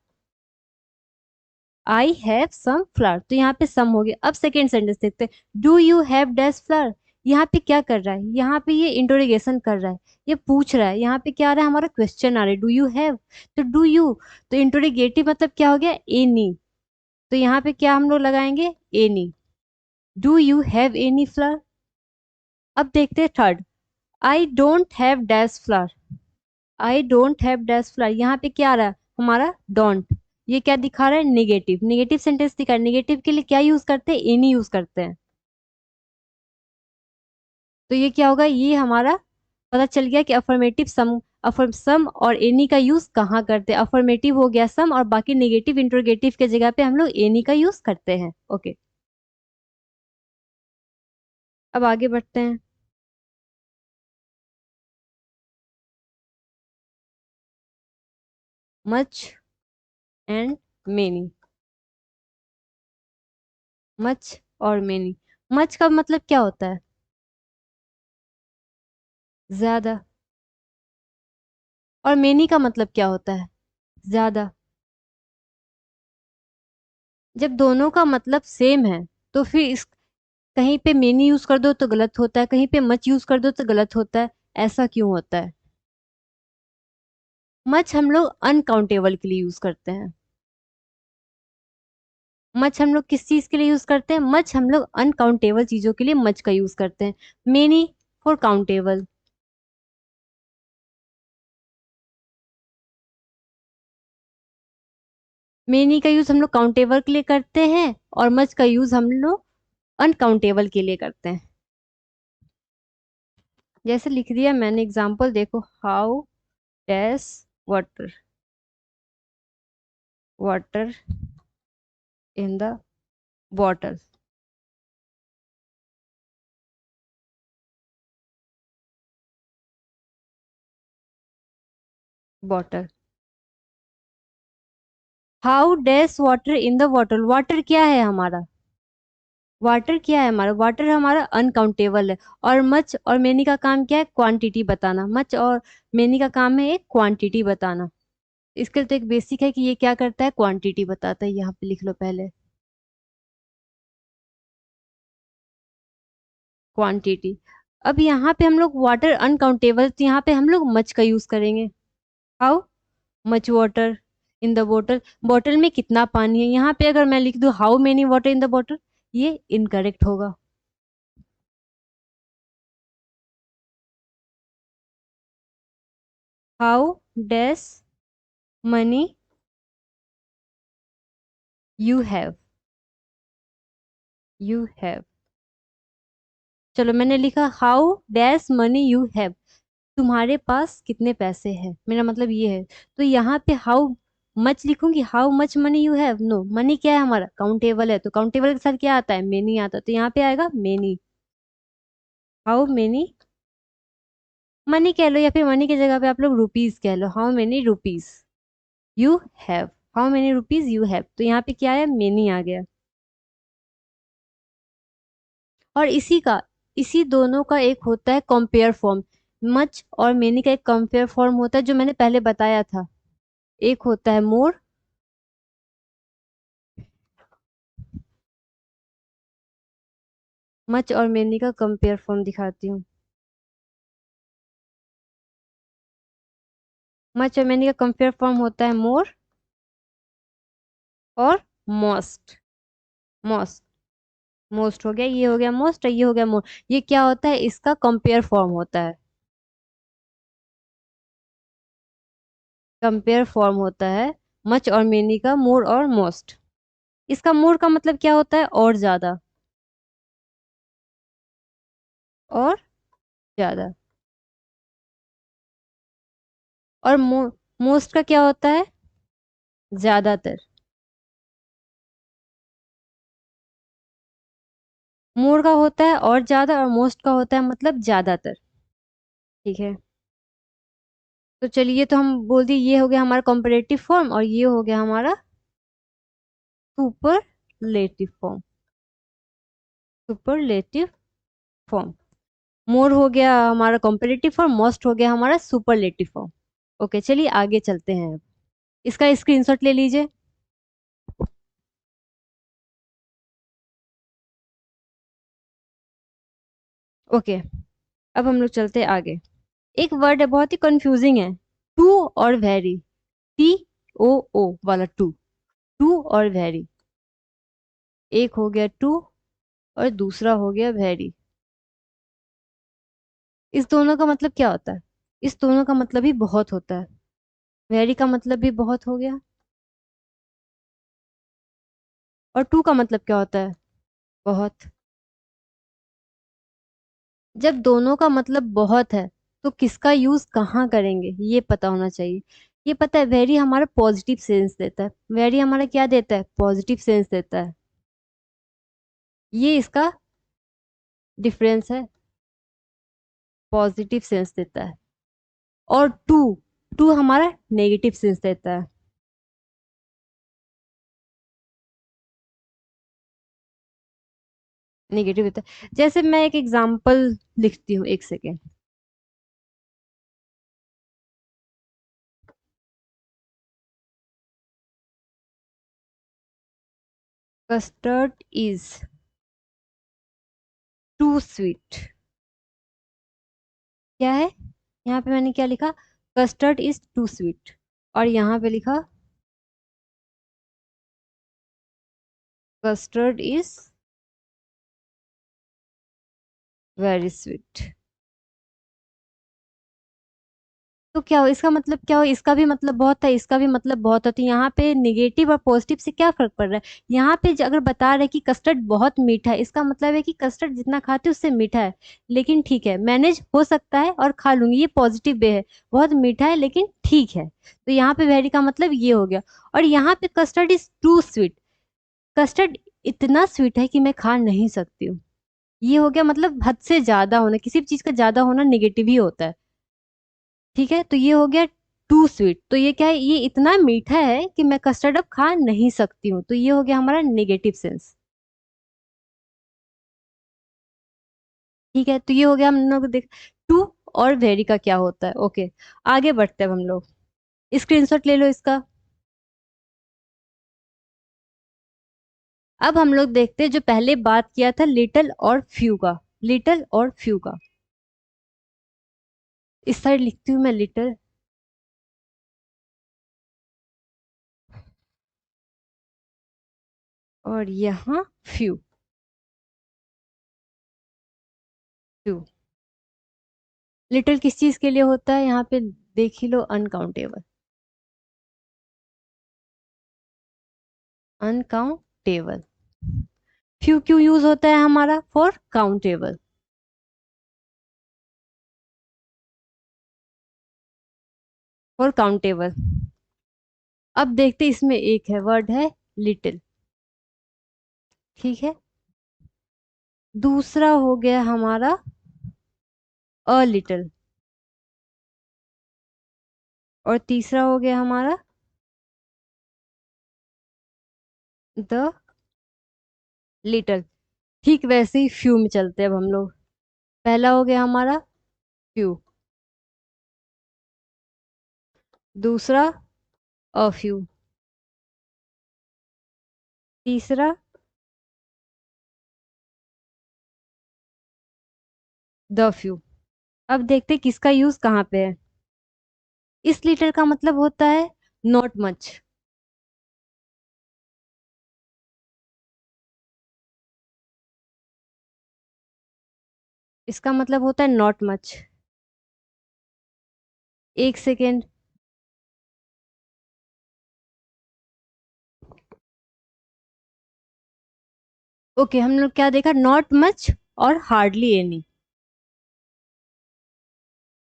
I have some flower, तो यहाँ पे सम हो गया। अब सेकेंड सेंटेंस देखते हैं, do you have dash flower. यहाँ पे क्या कर रहा है, यहाँ पे ये इंटरोगेशन कर रहा है, ये पूछ रहा है, यहाँ पे क्या आ रहा है, हमारा क्वेश्चन आ रहा है, डू यू हैव, तो डू यू, तो इंटरोगेटिव मतलब क्या हो गया, एनी। तो यहाँ पे क्या हम लोग लगाएंगे, any. Do you have any flower. अब देखते हैं third, I don't have dash flower, I don't have dash flower. यहाँ पे क्या आ रहा है, हमारा डोंट। ये क्या दिखा रहा है, नेगेटिव, नेगेटिव सेंटेंस दिखा रहा है। नेगेटिव के लिए क्या यूज करते हैं, एनी यूज करते हैं। तो ये क्या होगा, ये हमारा पता चल गया कि अफर्मेटिव सम, अफर्म सम और एनी का यूज कहाँ करते हैं। अफर्मेटिव हो गया सम, और बाकी नेगेटिव इंट्रोगेटिव के जगह पे हम लोग एनी का यूज करते हैं। ओके, अब आगे बढ़ते हैं। मच एंड मेनी, मच और मेनी। मच का मतलब क्या होता है, ज्यादा, और मेनी का मतलब क्या होता है, ज्यादा। जब दोनों का मतलब सेम है, तो फिर इस, कहीं पे मेनी यूज कर दो तो गलत होता है, कहीं पे मच यूज कर दो तो गलत होता है। ऐसा क्यों होता है, मच हम लोग अनकाउंटेबल के लिए यूज करते हैं। मच हम लोग किस चीज के लिए यूज करते हैं, मच हम लोग अनकाउंटेबल चीजों के लिए मच का यूज करते हैं। Many for countable. मेनी का यूज हम लोग काउंटेबल के लिए करते हैं, और मच का यूज हम लोग अनकाउंटेबल के लिए करते हैं। जैसे लिख दिया मैंने एग्जाम्पल, देखो, how dash water, water in the bottle. Bottle. How dash water in the bottle, water क्या है हमारा, वाटर क्या है हमारा, वाटर हमारा अनकाउंटेबल है। और मच और मेनी का काम क्या है, क्वांटिटी बताना। मच और मेनी का काम है एक क्वांटिटी बताना। इसके लिए तो एक बेसिक है कि ये क्या करता है, क्वांटिटी बताता है। यहाँ पे लिख लो पहले, क्वांटिटी। अब यहाँ पे हम लोग वाटर अनकाउंटेबल, तो यहाँ पे हम लोग मच का यूज करेंगे। How much water in the bottle, bottle में कितना पानी है। यहाँ पे अगर मैं लिख दूं how many water in the bottle, ये इनकरेक्ट होगा। How dash money you have, you have. चलो मैंने लिखा how dash money you have, तुम्हारे पास कितने पैसे हैं, मेरा मतलब ये है। तो यहाँ पे हाउ मच लिखूंगी, how much money you have, no, money क्या है हमारा, काउंटेबल है, तो काउंटेबल के साथ क्या आता है, मेनी आता है, तो यहाँ पे आएगा मेनी। हाउ मेनी, मनी कह लो या फिर मनी की जगह पे आप लोग रुपीज कह लो, how many rupees you have, how many rupees you have, तो यहाँ पे क्या है, मेनी आ गया। और इसी दोनों का एक होता है कंपेयर फॉर्म। मच और मेनी का एक कंपेयर फॉर्म होता है जो मैंने पहले बताया था। एक होता है मोर, मच और मेनी का कंपेयर फॉर्म दिखाती हूँ। मच और मेनी का कंपेयर फॉर्म होता है मोर और मोस्ट। मोस्ट, मोस्ट हो गया, ये हो गया मोस्ट और ये हो गया मोर। ये क्या होता है, इसका कंपेयर फॉर्म होता है। कंपेयर फॉर्म होता है मच और मेनी का, मोर और मोस्ट। इसका मोर का मतलब क्या होता है, और ज्यादा, और ज्यादा। और मोस्ट का क्या होता है, ज्यादातर। मोर का होता है और ज्यादा, और मोस्ट का होता है मतलब ज्यादातर। ठीक है, तो चलिए, तो हम बोल दिए ये हो गया हमारा कंपैरेटिव फॉर्म और ये हो गया हमारा सुपरलेटिव फॉर्म। सुपरलेटिव फॉर्म, मोर हो गया हमारा कंपैरेटिव फॉर्म, मोस्ट हो गया हमारा सुपरलेटिव फॉर्म। ओके, चलिए आगे चलते हैं अब। इसका स्क्रीनशॉट ले लीजिए। ओके, अब हम लोग चलते हैं आगे। एक वर्ड है बहुत ही कंफ्यूजिंग है, टू और वेरी। टी ओ ओ वाला टू, टू और वेरी। एक हो गया टू और दूसरा हो गया वेरी। इस दोनों का मतलब क्या होता है, इस दोनों का मतलब ही बहुत होता है। वेरी का मतलब भी बहुत हो गया, और टू का मतलब क्या होता है, बहुत। जब दोनों का मतलब बहुत है तो किसका यूज कहाँ करेंगे ये पता होना चाहिए। ये पता है, वेरी हमारा पॉजिटिव सेंस देता है, वेरी हमारा क्या देता है, पॉजिटिव सेंस देता है। ये इसका डिफरेंस है, पॉजिटिव सेंस देता है। और टू, टू हमारा नेगेटिव सेंस देता है। नेगेटिव देता है, जैसे मैं एक एग्जांपल लिखती हूँ, एक second. Custard is too sweet, क्या है, यहाँ पे मैंने क्या लिखा, कस्टर्ड इज टू स्वीट। और यहाँ पे लिखा कस्टर्ड इज वेरी स्वीट। तो क्या हो, इसका मतलब क्या हो, इसका भी मतलब बहुत है, इसका भी मतलब बहुत है, तो यहाँ पे निगेटिव और पॉजिटिव से क्या फर्क पड़ रहा है। यहाँ पे अगर बता रहे कि कस्टर्ड बहुत मीठा है, इसका मतलब है कि कस्टर्ड जितना खाते हैं उससे मीठा है। लेकिन ठीक है, मैनेज हो सकता है और खा लूंगी, ये पॉजिटिव वे है। बहुत मीठा है लेकिन ठीक है, तो यहाँ पे वेरी का मतलब ये हो गया। और यहाँ पे custard is too sweet, custard इतना स्वीट है कि मैं खा नहीं सकती हूँ। ये हो गया मतलब हद से ज्यादा होना, किसी भी चीज का ज्यादा होना नेगेटिव ही होता है। ठीक है, तो ये हो गया टू स्वीट, तो ये क्या है, ये इतना मीठा है कि मैं कस्टर्ड अब खा नहीं सकती हूँ, तो ये हो गया हमारा नेगेटिव सेंस। ठीक है, तो ये हो गया हम लोग देख टू और वेरी का क्या होता है। ओके, आगे बढ़ते हैं अब हम लोग। स्क्रीनशॉट ले लो इसका। अब हम लोग देखते हैं जो पहले बात किया था लिटिल और फ्यू का, लिटिल और फ्यू का। इस साइड लिखती हूँ मैं लिटिल, और यहाँ फ्यू, फ्यू। लिटिल किस चीज के लिए होता है, यहाँ पे देख ही लो, अनकाउंटेबल, अनकाउंटेबल। फ्यू क्यों यूज होता है हमारा, फॉर काउंटेबल, फॉर काउंटेबल। अब देखते इसमें एक है वर्ड है लिटिल, ठीक है। दूसरा हो गया हमारा अ लिटिल, और तीसरा हो गया हमारा द लिटिल। ठीक वैसे ही फ्यू में चलते हैं अब हम लोग। पहला हो गया हमारा फ्यू, दूसरा अ फ्यू, तीसरा द फ्यू। अब देखते हैं किसका यूज कहाँ पे है। इस लिटिल का मतलब होता है नॉट मच, इसका मतलब होता है नॉट मच। एक सेकेंड। ओके, हम लोग क्या देखा, नॉट मच और हार्डली एनी,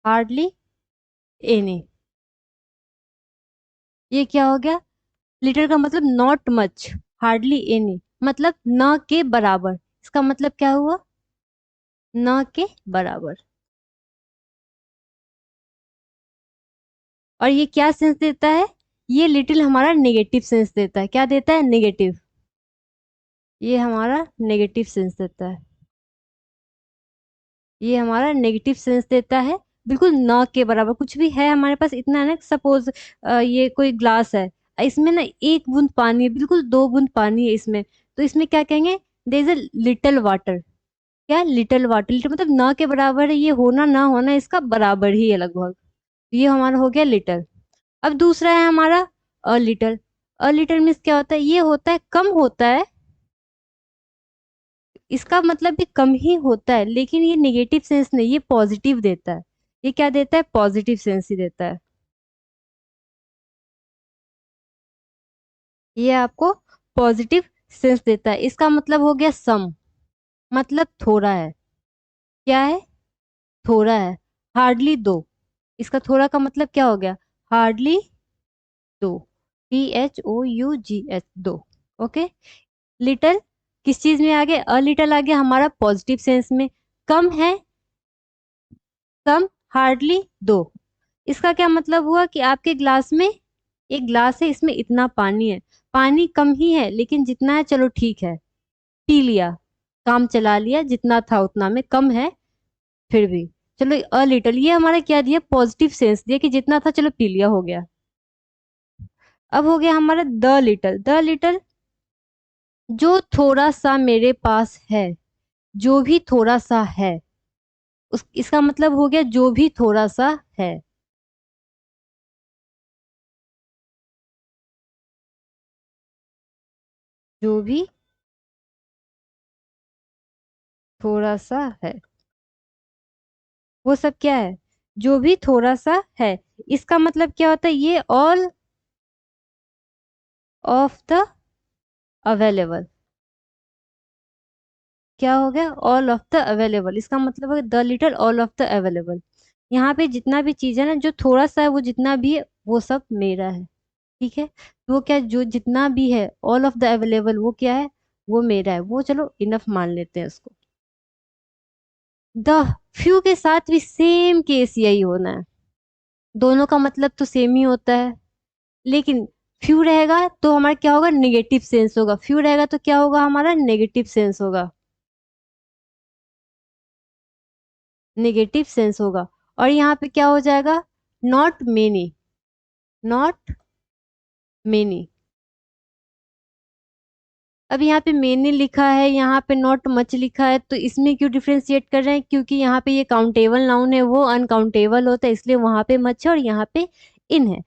हार्डली एनी। ये क्या हो गया, लिटिल का मतलब नॉट मच, हार्डली एनी मतलब न के बराबर। इसका मतलब क्या हुआ, न के बराबर। और ये क्या सेंस देता है, ये लिटिल हमारा नेगेटिव सेंस देता है। क्या देता है, नेगेटिव। ये हमारा नेगेटिव सेंस देता है, ये हमारा नेगेटिव सेंस देता है। बिल्कुल न के बराबर कुछ भी है हमारे पास, इतना है ना, सपोज ये कोई ग्लास है, इसमें ना एक बूंद पानी है, बिल्कुल दो बूंद पानी है इसमें, तो इसमें क्या कहेंगे, there is a little water. क्या, लिटिल वाटर, लिटिल मतलब न के बराबर है, ये होना ना होना इसका बराबर ही है लगभग। ये हमारा हो गया लिटिल। अब दूसरा है हमारा a little. A little means क्या होता है, ये होता है कम होता है, इसका मतलब भी कम ही होता है, लेकिन ये नेगेटिव सेंस नहीं, ये पॉजिटिव देता है। ये क्या देता है, पॉजिटिव सेंस ही देता है। ये आपको पॉजिटिव सेंस देता है। इसका मतलब हो गया सम, मतलब थोड़ा है। क्या है, थोड़ा है। हार्डली दो, इसका थोड़ा का मतलब क्या हो गया, हार्डली दो, THOUGH, दो। ओके। लिटल किस चीज में आ गया, अ लिटल आ गया हमारा पॉजिटिव सेंस में। कम है, कम, हार्डली दो। इसका क्या मतलब हुआ कि आपके ग्लास में, एक ग्लास है, इसमें इतना पानी है, पानी कम ही है, लेकिन जितना है चलो ठीक है, पी लिया, काम चला लिया, जितना था उतना में, कम है फिर भी चलो। अ लिटल ये हमारा क्या दिया, पॉजिटिव सेंस दिया कि जितना था चलो पी लिया, हो गया। अब हो गया हमारा द लिटल। द लिटल, जो थोड़ा सा मेरे पास है, जो भी थोड़ा सा है, उस इसका मतलब हो गया जो भी थोड़ा सा है, जो भी थोड़ा सा है, वो सब क्या है, जो भी थोड़ा सा है। इसका मतलब क्या होता है, ये ऑल ऑफ द अवेलेबल। क्या हो गया, ऑल ऑफ द अवेलेबल, इसका मतलब है the little all of the available. यहाँ पे जितना भी चीज है ना, जो थोड़ा सा है, वो जितना भी है वो सब मेरा है। ठीक है, तो वो क्या है, जो जितना भी है ऑल ऑफ द अवेलेबल, वो क्या है, वो मेरा है, वो चलो इनफ मान लेते हैं उसको। द फ्यू के साथ भी सेम केस यही होना है। दोनों का मतलब तो सेम ही होता है, लेकिन फ्यू रहेगा तो हमारा क्या होगा, नेगेटिव सेंस होगा। फ्यू रहेगा तो क्या होगा, हमारा नेगेटिव सेंस होगा, नेगेटिव सेंस होगा। और यहाँ पे क्या हो जाएगा, नॉट मेनी, नॉट मेनी। अब यहाँ पे मेनी लिखा है, यहाँ पे नॉट मच लिखा है, तो इसमें क्यों डिफरेंशिएट कर रहे हैं, क्योंकि यहाँ पे ये काउंटेबल नाउन है, वो अनकाउंटेबल होता है, इसलिए वहां पे मच है और यहाँ पे इन है,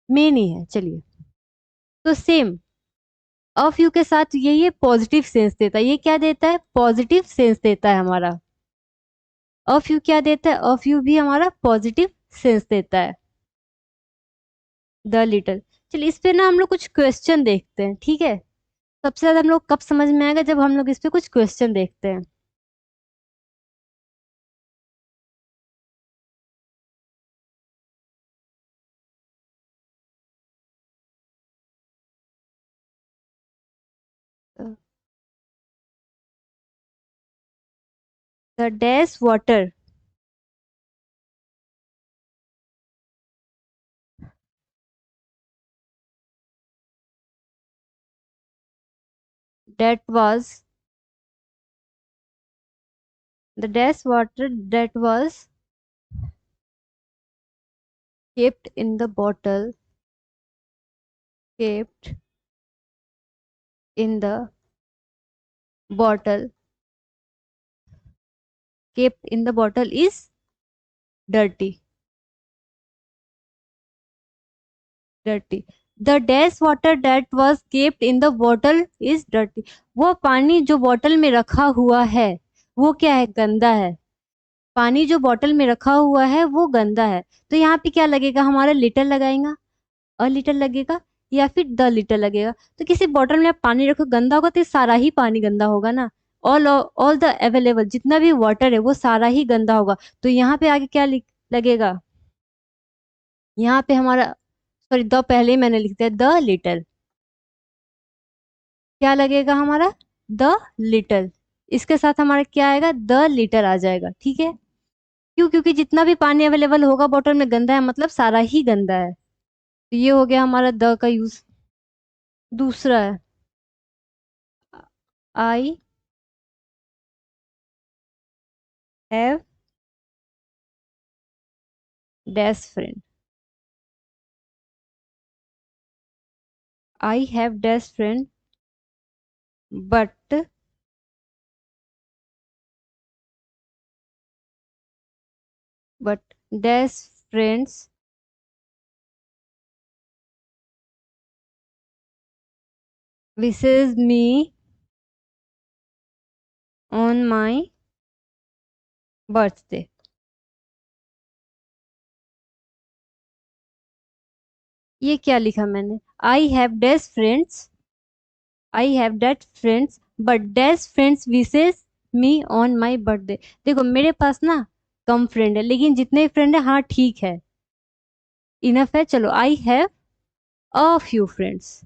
मेनी है। चलिए, तो सेम ऑफ यू के साथ ये पॉजिटिव सेंस देता है। ये क्या देता है, पॉजिटिव सेंस देता है हमारा। ऑफ यू क्या देता है, ऑफ यू भी हमारा पॉजिटिव सेंस देता है। The little. चलिए, इस पे ना हम लोग कुछ क्वेश्चन देखते हैं, ठीक है। सबसे ज्यादा हम लोग कब समझ में आएगा, जब हम लोग इस पे कुछ क्वेश्चन देखते हैं। The dash water that was the dash water that was kept in the bottle, kept in the bottle, kept in the bottle is dirty, dirty. The dash water that was kept in the bottle is dirty. वो पानी जो बोतल में रखा हुआ है वो क्या है, गंदा है। पानी जो बोतल में रखा हुआ है वो गंदा है। तो यहाँ पे क्या लगेगा, हमारा लिटर लगाएगा, अ लिटर लगेगा, या फिर द लिटर लगेगा। तो किसी बॉटल में आप पानी रखो गंदा होगा तो ये सारा ही पानी गंदा होगा ना। ऑल द अवेलेबल जितना भी वाटर है वो सारा ही गंदा होगा। तो यहाँ पे आगे क्या लगेगा, यहाँ पे हमारा, सॉरी द पहले ही मैंने लिख दिया, द लिटल। क्या लगेगा हमारा, द लिटल। इसके साथ हमारा क्या आएगा, द लीटर आ जाएगा, ठीक है। क्यों, क्योंकि जितना भी पानी अवेलेबल होगा बॉटल में गंदा है, मतलब सारा ही गंदा है। तो ये हो गया हमारा द का यूज। दूसरा है, I have dash friend, I have dash friend but, but dash friends wishes me on my birthday. ये क्या लिखा मैंने, I have dash friends, I have dash friends but dash friends wishes me on my birthday. देखो मेरे पास ना कम फ्रेंड है, लेकिन जितने फ्रेंड है हाँ ठीक है, इनफ है। चलो, I have a few friends,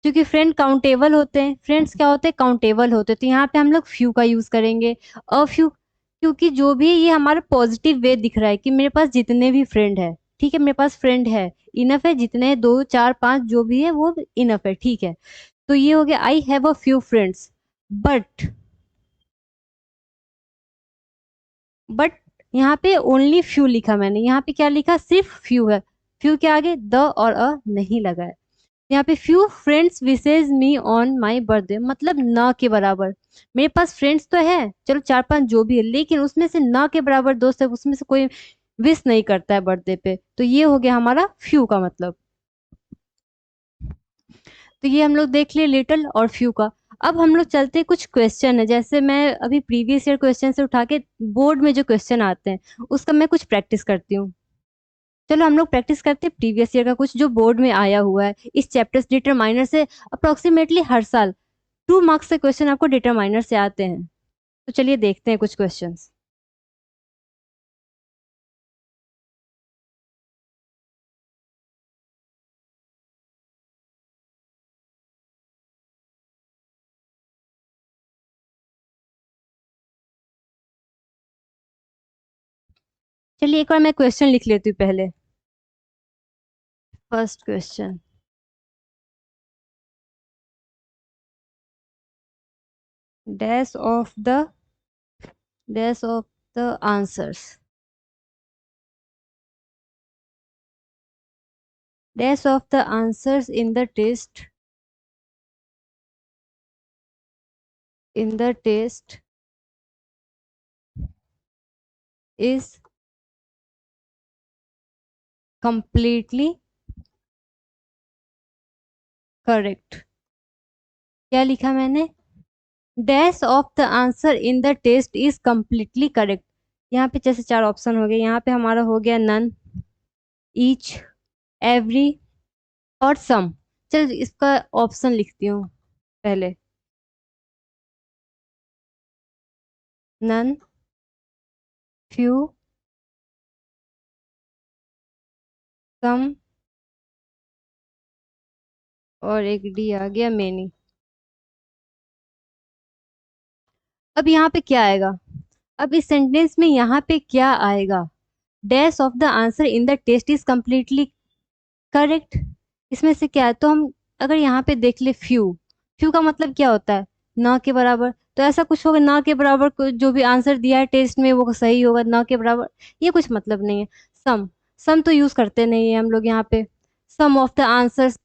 क्योंकि फ्रेंड काउंटेबल होते हैं, फ्रेंड्स क्या होते हैं, काउंटेबल होते हैं, तो यहाँ पे हम लोग फ्यू का यूज करेंगे। अ फ्यू, क्योंकि जो भी ये हमारा पॉजिटिव वे दिख रहा है कि मेरे पास जितने भी फ्रेंड है, ठीक है, मेरे पास फ्रेंड है, इनफ है, जितने दो चार पांच जो भी है वो इनफ है, ठीक है। तो ये हो गया, I have a few friends but, but यहाँ पे ओनली फ्यू लिखा मैंने, यहाँ पे क्या लिखा, सिर्फ फ्यू है। फ्यू के आगे द और अ नहीं लगा है। यहाँ पे few friends wishes me on my birthday, मतलब न के बराबर। मेरे पास फ्रेंड्स तो है, चलो चार पांच जो भी है, लेकिन उसमें से न के बराबर दोस्त है, उसमें से कोई विश नहीं करता है बर्थडे पे। तो ये हो गया हमारा फ्यू का मतलब। तो ये हम लोग देख लिए लिटिल और फ्यू का। अब हम लोग चलते हैं, कुछ क्वेश्चन है, जैसे मैं अभी प्रीवियस ईयर क्वेश्चन से उठा के बोर्ड में जो क्वेश्चन आते हैं उसका मैं कुछ प्रैक्टिस करती हूँ। चलो हम लोग प्रैक्टिस करते हैं प्रीवियस ईयर का कुछ जो बोर्ड में आया हुआ है इस चैप्टर डिटरमाइनर से। अप्रोक्सीमेटली हर साल 2 मार्क्स से क्वेश्चन आपको डिटरमाइनर से आते हैं। तो चलिए देखते हैं कुछ क्वेश्चंस। चलिए एक बार मैं क्वेश्चन लिख लेती हूँ पहले। First question, dash of the answers, dash of the answers in the test is completely correct। क्या लिखा मैंने? Dash of the answer in the test is completely correct. यहाँ पे जैसे चार ऑप्शन हो गए, यहाँ पे हमारा हो गया नन, ईच, एवरी और सम। चल इसका ऑप्शन लिखती हूँ पहले, नन, फ्यू, सम और एक डी आ गया, मेनी। अब यहाँ पे क्या आएगा? अब इस सेंटेंस में यहाँ पे क्या आएगा? Dash of the answer in the test is completely correct. इसमें से क्या है? तो हम अगर यहाँ पे देख ले, फ्यू, फ्यू का मतलब क्या होता है? ना के बराबर। तो ऐसा कुछ होगा ना के बराबर जो भी आंसर दिया है टेस्ट में वो सही होगा, ना के बराबर ये कुछ मतलब नहीं है। सम, सम तो यूज करते नहीं है हम लोग यहाँ पे। सम ऑफ द आंसर्स